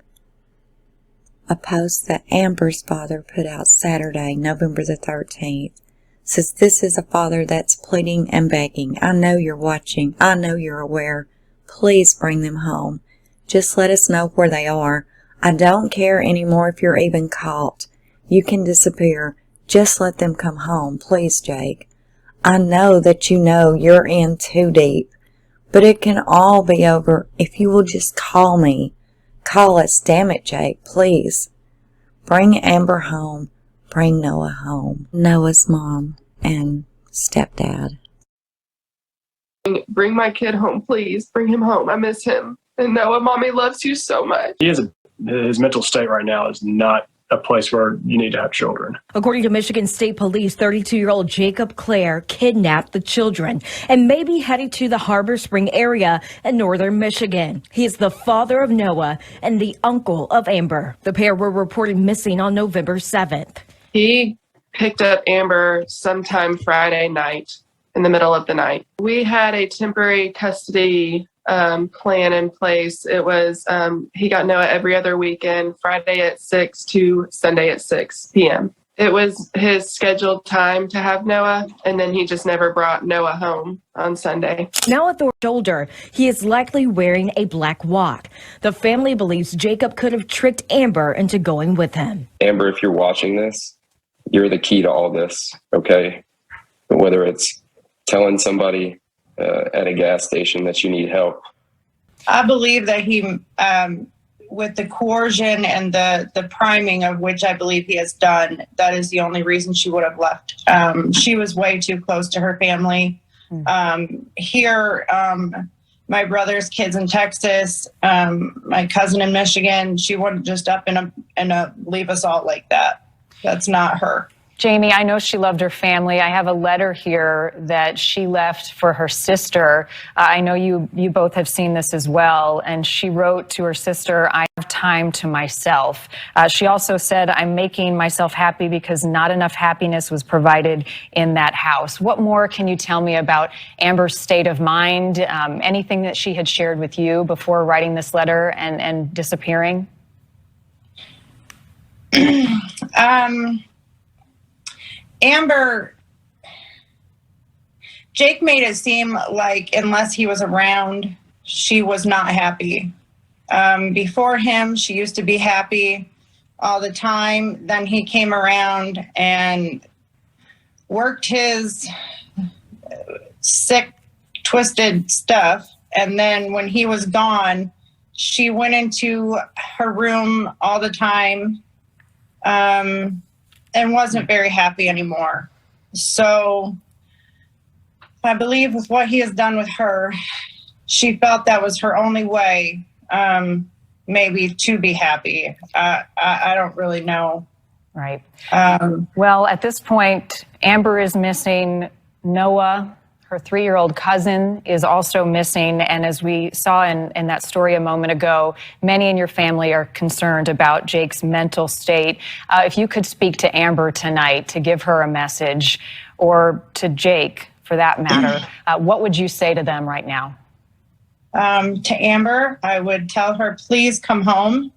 Speaker 1: A post that Amber's father put out Saturday, November the 13th. Says, this is a father that's pleading and begging. I know you're watching. I know you're aware. Please bring them home. Just let us know where they are. I don't care anymore if you're even caught. You can disappear. Just let them come home. Please, Jake. I know that you're in too deep, but it can all be over if you will just call me. Call us. Damn it, Jake. Please. Bring Amber home. Bring Noah home. Noah's mom and stepdad.
Speaker 6: Bring my kid home, please. Bring him home. I miss him. And Noah, Mommy loves you so much.
Speaker 7: His mental state right now is not a place where you need to have children.
Speaker 8: According to Michigan State Police, 32-year-old Jacob Clare kidnapped the children and may be headed to the Harbor Spring area in northern Michigan. He is the father of Noah and the uncle of Amber. The pair were reported missing on November 7th.
Speaker 6: He picked up Amber sometime Friday night, in the middle of the night. We had a temporary custody plan in place. It was he got Noah every other weekend, Friday at 6 to Sunday at 6 p.m. It was his scheduled time to have Noah, and then he just never brought Noah home on Sunday.
Speaker 8: Now at the shoulder, he is likely wearing a black walk. The family believes Jacob could have tricked Amber into going with him.
Speaker 9: Amber, if you're watching this, you're the key to all this, okay? Whether it's telling somebody at a gas station that you need help.
Speaker 3: I believe that he, with the coercion and the priming of which I believe he has done, that is the only reason she would have left. She was way too close to her family. Here, my brother's kids in Texas, my cousin in Michigan, she wouldn't just up and leave us all like that. That's not her.
Speaker 2: Jamie, I know she loved her family. I have a letter here that she left for her sister. I know you both have seen this as well. And she wrote to her sister, "I have time to myself." She also said, "I'm making myself happy because not enough happiness was provided in that house." What more can you tell me about Amber's state of mind? Anything that she had shared with you before writing this letter and disappearing?
Speaker 3: Amber, Jake made it seem like unless he was around, she was not happy. Before him, she used to be happy all the time. Then he came around and worked his sick, twisted stuff. And then when he was gone, she went into her room all the time. And wasn't very happy anymore. So I believe with what he has done with her, she felt that was her only way, maybe to be happy. I don't really know.
Speaker 2: Right. Well, at this point, Amber is missing. Noah, her 3-year-old cousin, is also missing. And as we saw in that story a moment ago, many in your family are concerned about Jake's mental state. If you could speak to Amber tonight to give her a message, or to Jake for that matter, what would you say to them right now?
Speaker 3: To Amber, I would tell her, please come home.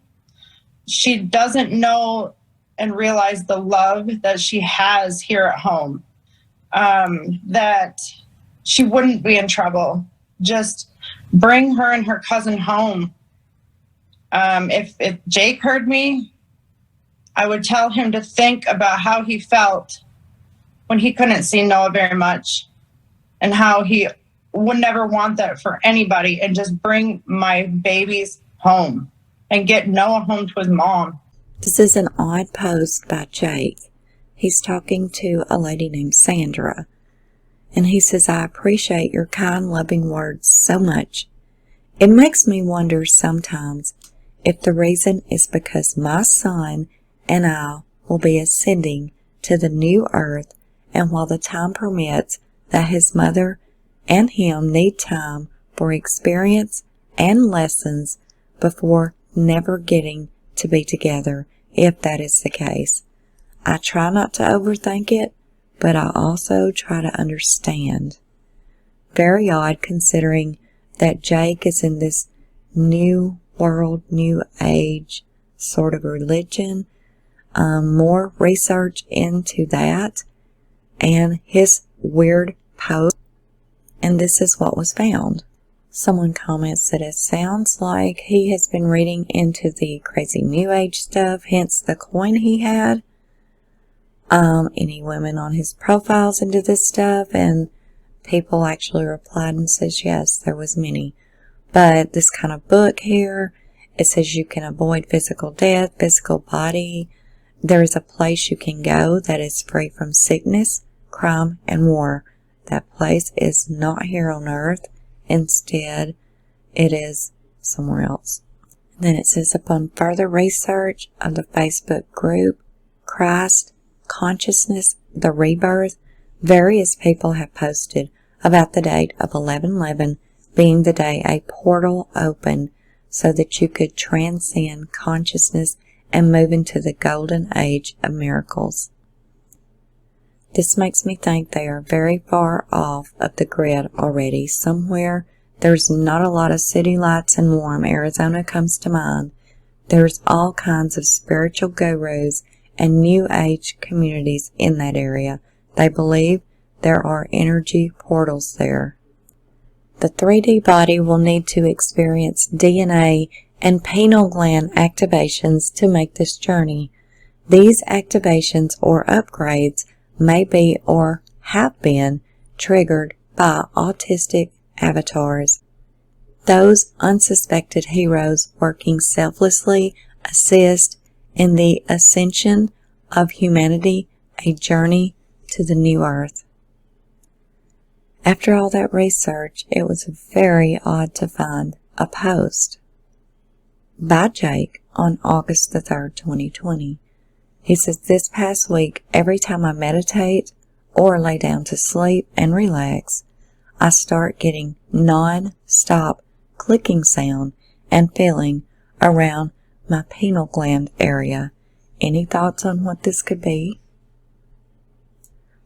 Speaker 3: She doesn't know and realize the love that she has here at home. That she wouldn't be in trouble. Just bring her and her cousin home. If Jake heard me, I would tell him to think about how he felt when he couldn't see Noah very much, and how he would never want that for anybody, and just bring my babies home and get Noah home to his mom.
Speaker 1: This is an odd post by Jake. He's talking to a lady named Sandra. And he says, "I appreciate your kind, loving words so much. It makes me wonder sometimes if the reason is because my son and I will be ascending to the new earth, and while the time permits, that his mother and him need time for experience and lessons before never getting to be together, if that is the case. I try not to overthink it, but I also try to understand." Very odd, considering that Jake is in this new world, new age sort of religion. More research into that and his weird post, and this is what was found. Someone comments that it sounds like he has been reading into the crazy new age stuff, hence the coin he had. Any women on his profiles into this stuff, and people actually replied and says yes, there was many. But this kind of book here, it says you can avoid physical death, physical body. There is a place you can go that is free from sickness, crime, and war. That place is not here on earth. Instead, it is somewhere else. Then it says, upon further research of the Facebook group, Christ Consciousness, the Rebirth, various people have posted about the date of 11/11 being the day a portal opened so that you could transcend consciousness and move into the golden age of miracles. This makes me think they are very far off of the grid already. Somewhere there's not a lot of city lights and warm. Arizona comes to mind. There's all kinds of spiritual gurus and new age communities in that area. They believe there are energy portals there. The 3D body will need to experience DNA and pineal gland activations to make this journey. These activations or upgrades may be or have been triggered by autistic avatars. Those unsuspected heroes working selflessly assist in the ascension of humanity, a journey to the new earth. After all that research, it was very odd to find a post by Jake on August the 3rd, 2020. He says, this past week, every time I meditate or lay down to sleep and relax, I start getting non-stop clicking sound and feeling around my pineal gland area. Any thoughts on what this could be?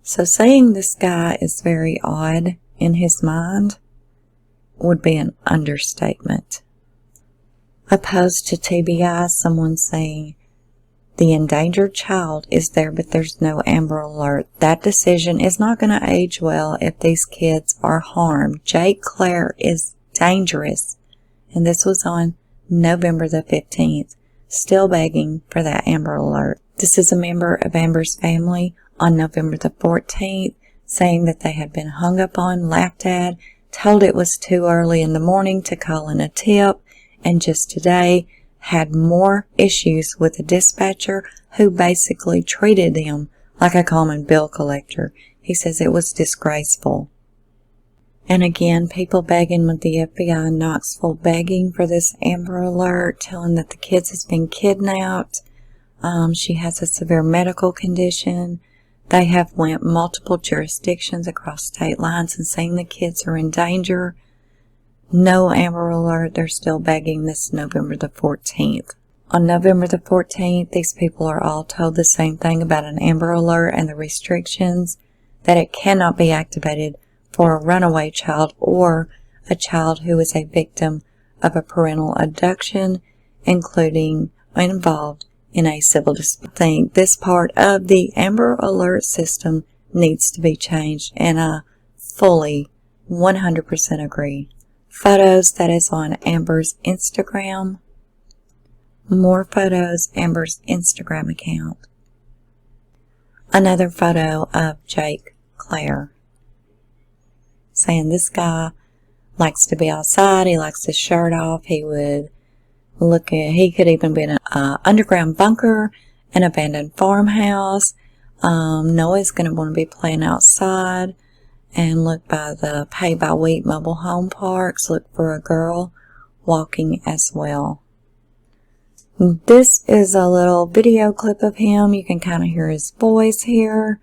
Speaker 1: So saying this guy is very odd in his mind would be an understatement. Opposed to TBI, someone saying the endangered child is there, but there's no Amber Alert. That decision is not going to age well if these kids are harmed. Jake Clare is dangerous. And this was on November the 15th. Still begging for that Amber Alert. This is a member of Amber's family on November the 14th, saying that they had been hung up on, laughed at, told it was too early in the morning to call in a tip, and just today had more issues with a dispatcher who basically treated him like a common bill collector. He says it was disgraceful. And again, people begging with the FBI in Knoxville, begging for this Amber Alert, telling that the kids has been kidnapped. She has a severe medical condition. They have went multiple jurisdictions across state lines and saying the kids are in danger. No Amber Alert. They're still begging this November the 14th. On November the 14th, these people are all told the same thing about an Amber Alert and the restrictions, that it cannot be activated for a runaway child or a child who is a victim of a parental abduction, including involved in a civil dispute. I think this part of the Amber Alert system needs to be changed, and I fully 100% agree. Photos, that is on Amber's Instagram. More photos, Amber's Instagram account. Another photo of Jake Clare, saying this guy likes to be outside, he likes his shirt off, he could even be in an underground bunker, an abandoned farmhouse. Noah's going to want to be playing outside and look by the pay-by-week mobile home parks, look for a girl walking as well. This is a little video clip of him. You can kind of hear his voice here.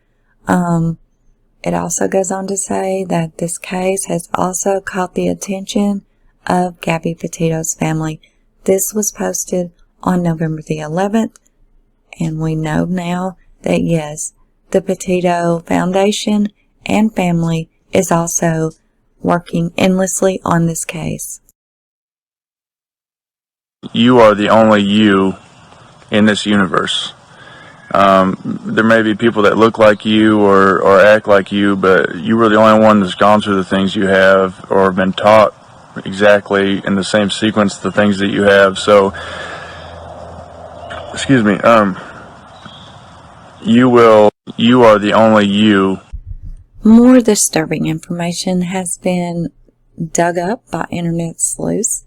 Speaker 1: It also goes on to say that this case has also caught the attention of Gabby Petito's family. This was posted on November the 11th, and we know now that yes, the Petito Foundation and family is also working endlessly on this case.
Speaker 10: You are the only you in this universe. There may be people that look like you or act like you, but you were the only one that's gone through the things you have or been taught exactly in the same sequence the things that you have. So, excuse me, you are the only you.
Speaker 1: More disturbing information has been dug up by internet sleuths,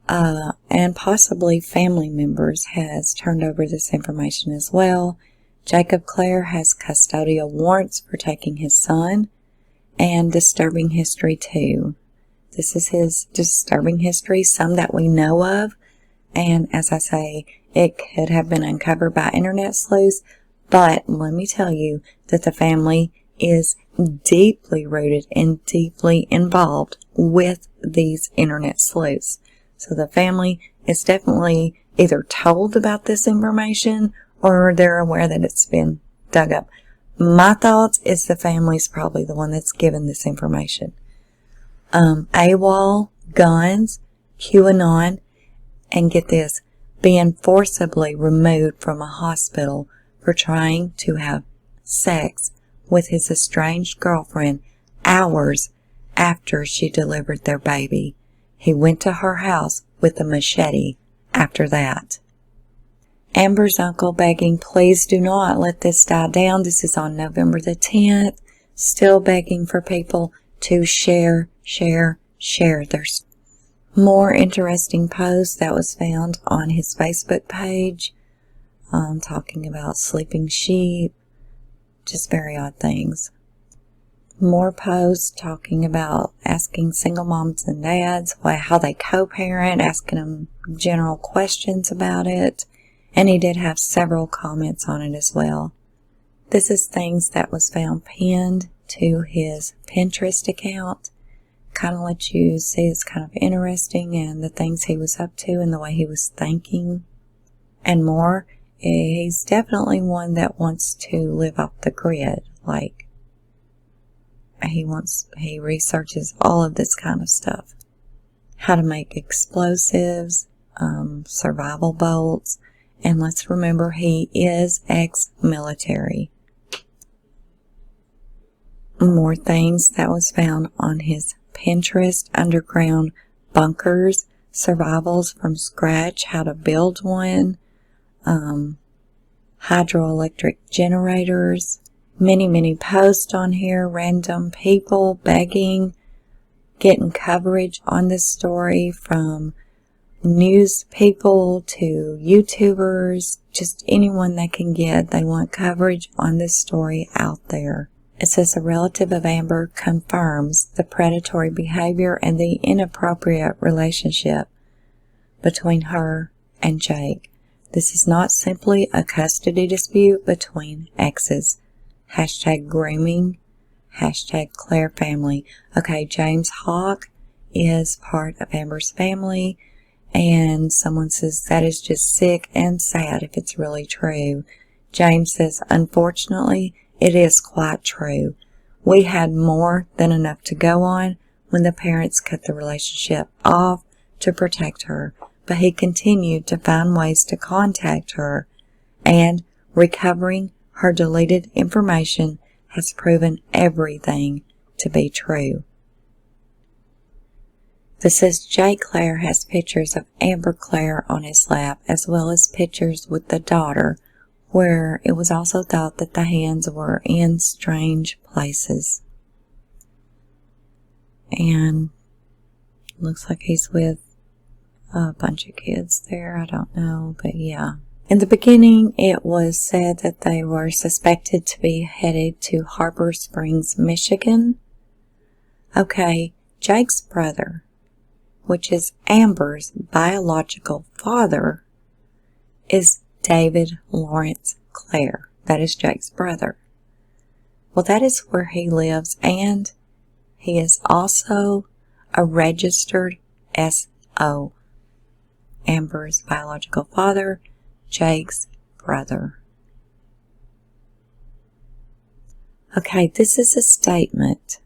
Speaker 1: and possibly family members has turned over this information as well. Jacob Clare has custodial warrants for taking his son, and disturbing history too. This is his disturbing history, some that we know of, and as I say, it could have been uncovered by internet sleuths, but let me tell you that the family is deeply rooted and deeply involved with these internet sleuths. So the family is definitely either told about this information or they're aware that it's been dug up. My thoughts is the family's probably the one that's given this information. AWOL, guns, QAnon, and get this, being forcibly removed from a hospital for trying to have sex with his estranged girlfriend hours after she delivered their baby. He went to her house with a machete after that. Amber's uncle begging, please do not let this die down. This is on November the 10th. Still begging for people to share. There's more interesting posts that was found on his Facebook page, talking about sleeping sheep, just very odd things. More posts talking about asking single moms and dads how they co-parent, asking them general questions about it. And he did have several comments on it as well. This is things that was found pinned to his Pinterest account. Kind of let you see it's kind of interesting and the things he was up to and the way he was thinking and more. He's definitely one that wants to live off the grid. Like, he researches all of this kind of stuff. How to make explosives, survival bolts, and let's remember he is ex-military. More things that was found on his Pinterest: underground bunkers, survivals from scratch, how to build one, hydroelectric generators, many posts on here, random people begging, getting coverage on this story from news people to YouTubers, just anyone they can get. They want coverage on this story out there. It says a relative of Amber confirms the predatory behavior and the inappropriate relationship between her and Jake. This is not simply a custody dispute between exes. Hashtag grooming. Hashtag Clare family. Okay, James Hawk is part of Amber's family, and someone says that is just sick and sad if it's really true. James says, unfortunately, it is quite true. We had more than enough to go on when the parents cut the relationship off to protect her, but he continued to find ways to contact her, and recovering her deleted information has proven everything to be true. This says Jake Clare has pictures of Amber Clare on his lap, as well as pictures with the daughter, where it was also thought that the hands were in strange places. And looks like he's with a bunch of kids there. I don't know, but yeah. In the beginning, it was said that they were suspected to be headed to Harbor Springs, Michigan. Okay, Jake's brother, which is Amber's biological father, is David Lawrence Clare. That is Jake's brother. Well, that is where he lives, and he is also a registered SO. Amber's biological father, Jake's brother. Okay, this is a statement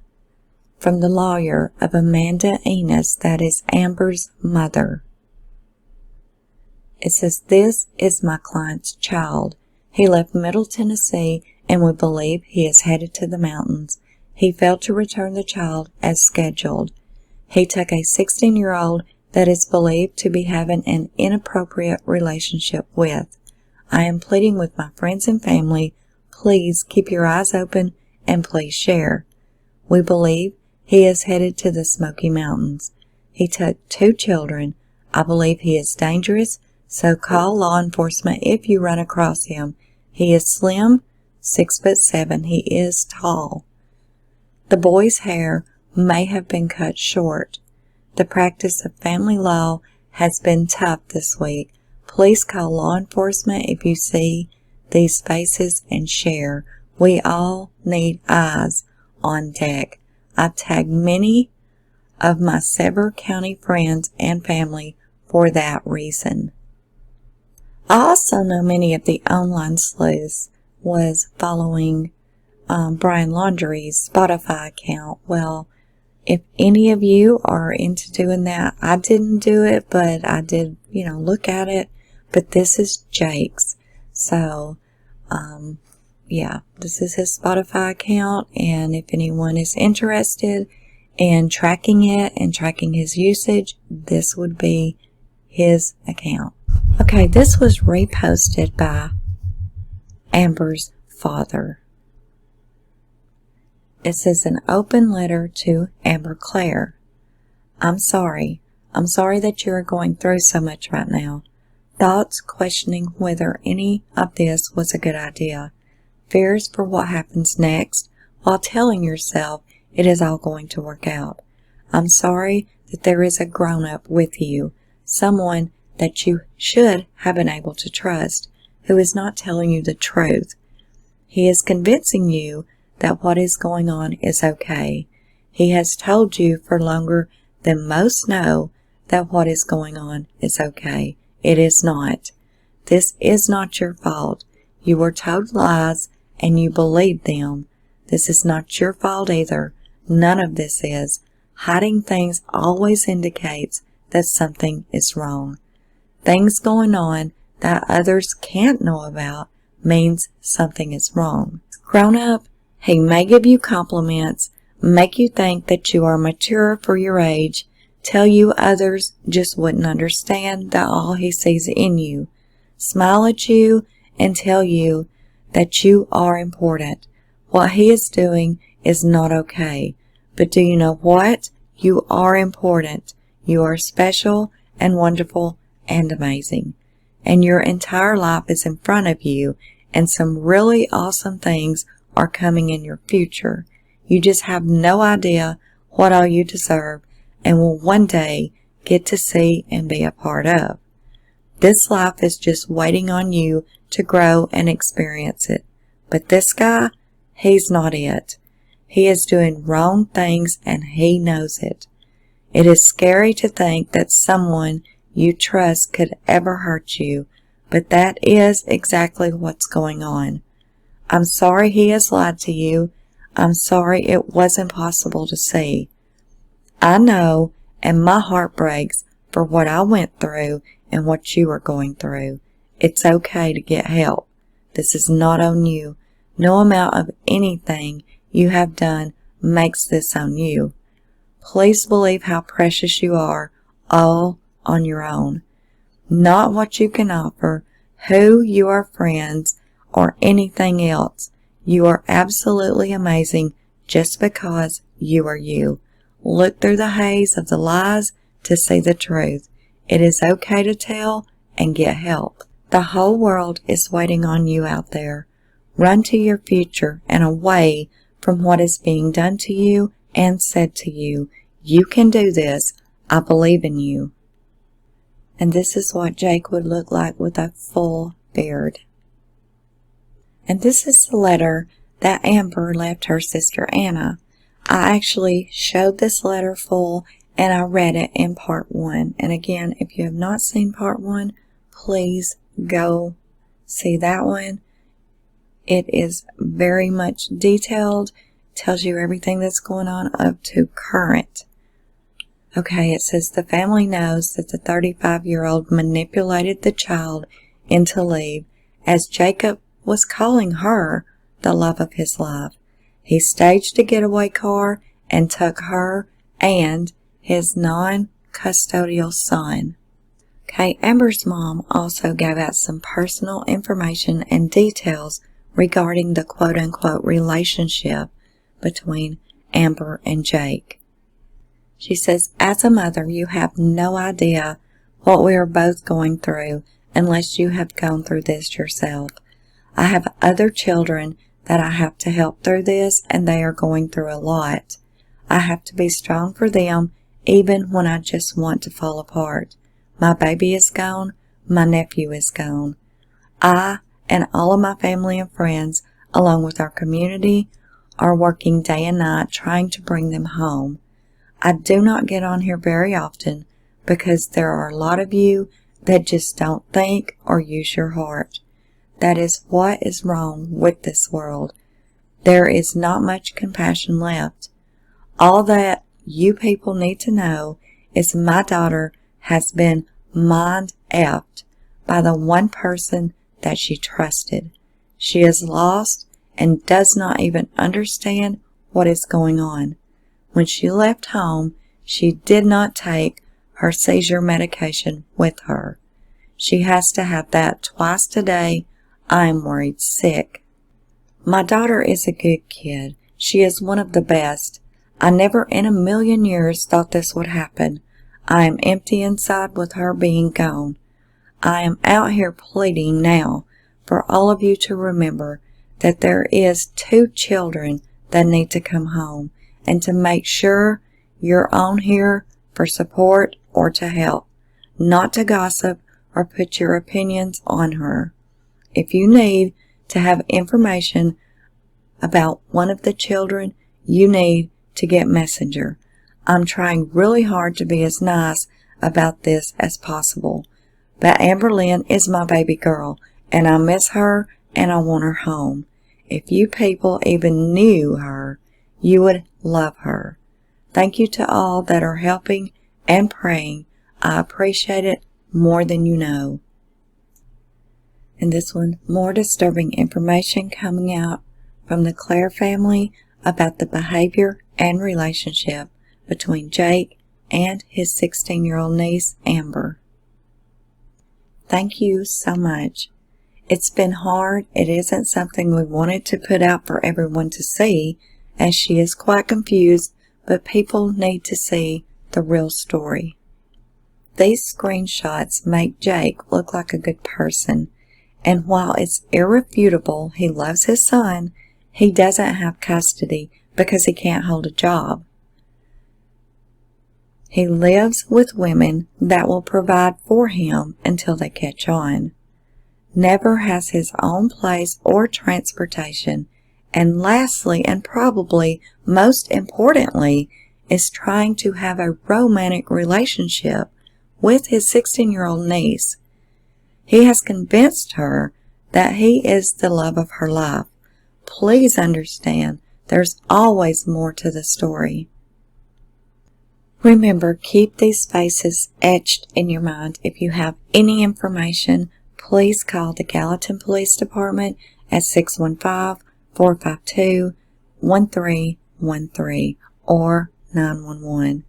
Speaker 1: from the lawyer of Amanda Enos, that is Amber's mother. It says, this is my client's child. He left Middle Tennessee and we believe he is headed to the mountains. He failed to return the child as scheduled. He took a 16-year-old that is believed to be having an inappropriate relationship with. I am pleading with my friends and family, please keep your eyes open and please share. We believe he is headed to the Smoky Mountains. He took 2 children. I believe he is dangerous, so call law enforcement if you run across him. He is slim, 6'7". He is tall. The boy's hair may have been cut short. The practice of family law has been tough this week. Please call law enforcement if you see these faces and share. We all need eyes on deck. I've tagged many of my Sevier County friends and family for that reason. I also know many of the online sleuths was following Brian Laundrie's Spotify account. Well, if any of you are into doing that, I didn't do it, but I did, look at it. But this is Jake's. So, yeah, this is his Spotify account. And if anyone is interested in tracking it and tracking his usage, this would be his account. Okay, this was reposted by Amber's father. It says, an open letter to Amber Clare. I'm sorry. I'm sorry that you are going through so much right now. Thoughts questioning whether any of this was a good idea. Fears for what happens next, while telling yourself it is all going to work out. I'm sorry that there is a grown-up with you, someone that you should have been able to trust, who is not telling you the truth. He is convincing you that what is going on is okay. He has told you for longer than most know that what is going on is okay. It is not. This is not your fault. You were told lies and you believed them. This is not your fault either. None of this is. Hiding things always indicates that something is wrong. Things going on that others can't know about means something is wrong. Grown up, he may give you compliments, make you think that you are mature for your age, tell you others just wouldn't understand that all he sees in you, smile at you and tell you that you are important. What he is doing is not okay. But do you know what? You are important. You are special and wonderful and amazing. And your entire life is in front of you, and some really awesome things are coming in your future. You just have no idea what all you deserve and will one day get to see and be a part of. This life is just waiting on you to grow and experience it. But this guy, he's not it. He is doing wrong things and he knows it. It is scary to think that someone you trust could ever hurt you, but that is exactly what's going on. I'm sorry he has lied to you. I'm sorry it wasn't possible to see. I know, and my heart breaks for what I went through and what you are going through. It's okay to get help. This is not on you. No amount of anything you have done makes this on you. Please believe how precious you are, all on your own. Not what you can offer, who you are friends, or anything else. You are absolutely amazing just because you are you. Look through the haze of the lies to see the truth. It is okay to tell and get help. The whole world is waiting on you out there. Run to your future and away from what is being done to you and said to you. You can do this. I believe in you. And this is what Jake would look like with a full beard. And this is the letter that Amber left her sister Anna. I actually showed this letter full and I read it in part 1. And again, if you have not seen part 1, please go see that one. It is very much detailed, tells you everything that's going on up to current. Okay, it says the family knows that the 35-year-old manipulated the child into leave as Jacob was calling her the love of his life. He staged a getaway car and took her and his non-custodial son. Okay, Amber's mom also gave out some personal information and details regarding the quote-unquote relationship between Amber and Jake. She says, as a mother, you have no idea what we are both going through unless you have gone through this yourself. I have other children that I have to help through this, and they are going through a lot. I have to be strong for them even when I just want to fall apart. My baby is gone. My nephew is gone. I and all of my family and friends, along with our community, are working day and night trying to bring them home. I do not get on here very often because there are a lot of you that just don't think or use your heart. That is what is wrong with this world. There is not much compassion left. All that you people need to know is my daughter has been mind-effed by the one person that she trusted. She is lost and does not even understand what is going on. When she left home, she did not take her seizure medication with her. She has to have that twice a day. I am worried sick. My daughter is a good kid. She is one of the best. I never in a million years thought this would happen. I am empty inside with her being gone. I am out here pleading now for all of you to remember that there is 2 children that need to come home, and to make sure you're on here for support or to help, not to gossip or put your opinions on her. If you need to have information about one of the children, you need to get Messenger. I'm trying really hard to be as nice about this as possible. But Amber Lynn is my baby girl, and I miss her and I want her home. If you people even knew her, you would love her. Thank you to all that are helping and praying. I appreciate it more than you know. And this one, more disturbing information coming out from the Clare family about the behavior and relationship between Jake and his 16-year-old niece, Amber. Thank you so much. It's been hard. It isn't something we wanted to put out for everyone to see, as she is quite confused, but people need to see the real story. These screenshots make Jake look like a good person, and while it's irrefutable he loves his son, he doesn't have custody because he can't hold a job. He lives with women that will provide for him until they catch on. Never has his own place or transportation, and lastly, and probably most importantly, is trying to have a romantic relationship with his 16-year-old niece. He has convinced her that he is the love of her life. Please understand, there's always more to the story. Remember, keep these faces etched in your mind. If you have any information, please call the Gallatin Police Department at 615-452-1313 or 911.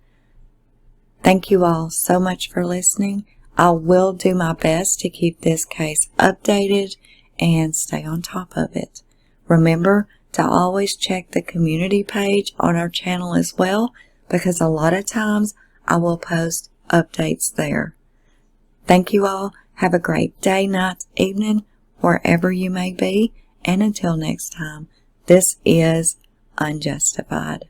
Speaker 1: Thank you all so much for listening. I will do my best to keep this case updated and stay on top of it. Remember to always check the community page on our channel as well, because a lot of times I will post updates there. Thank you all. Have a great day, night, evening, wherever you may be. And until next time, this is Unjustified.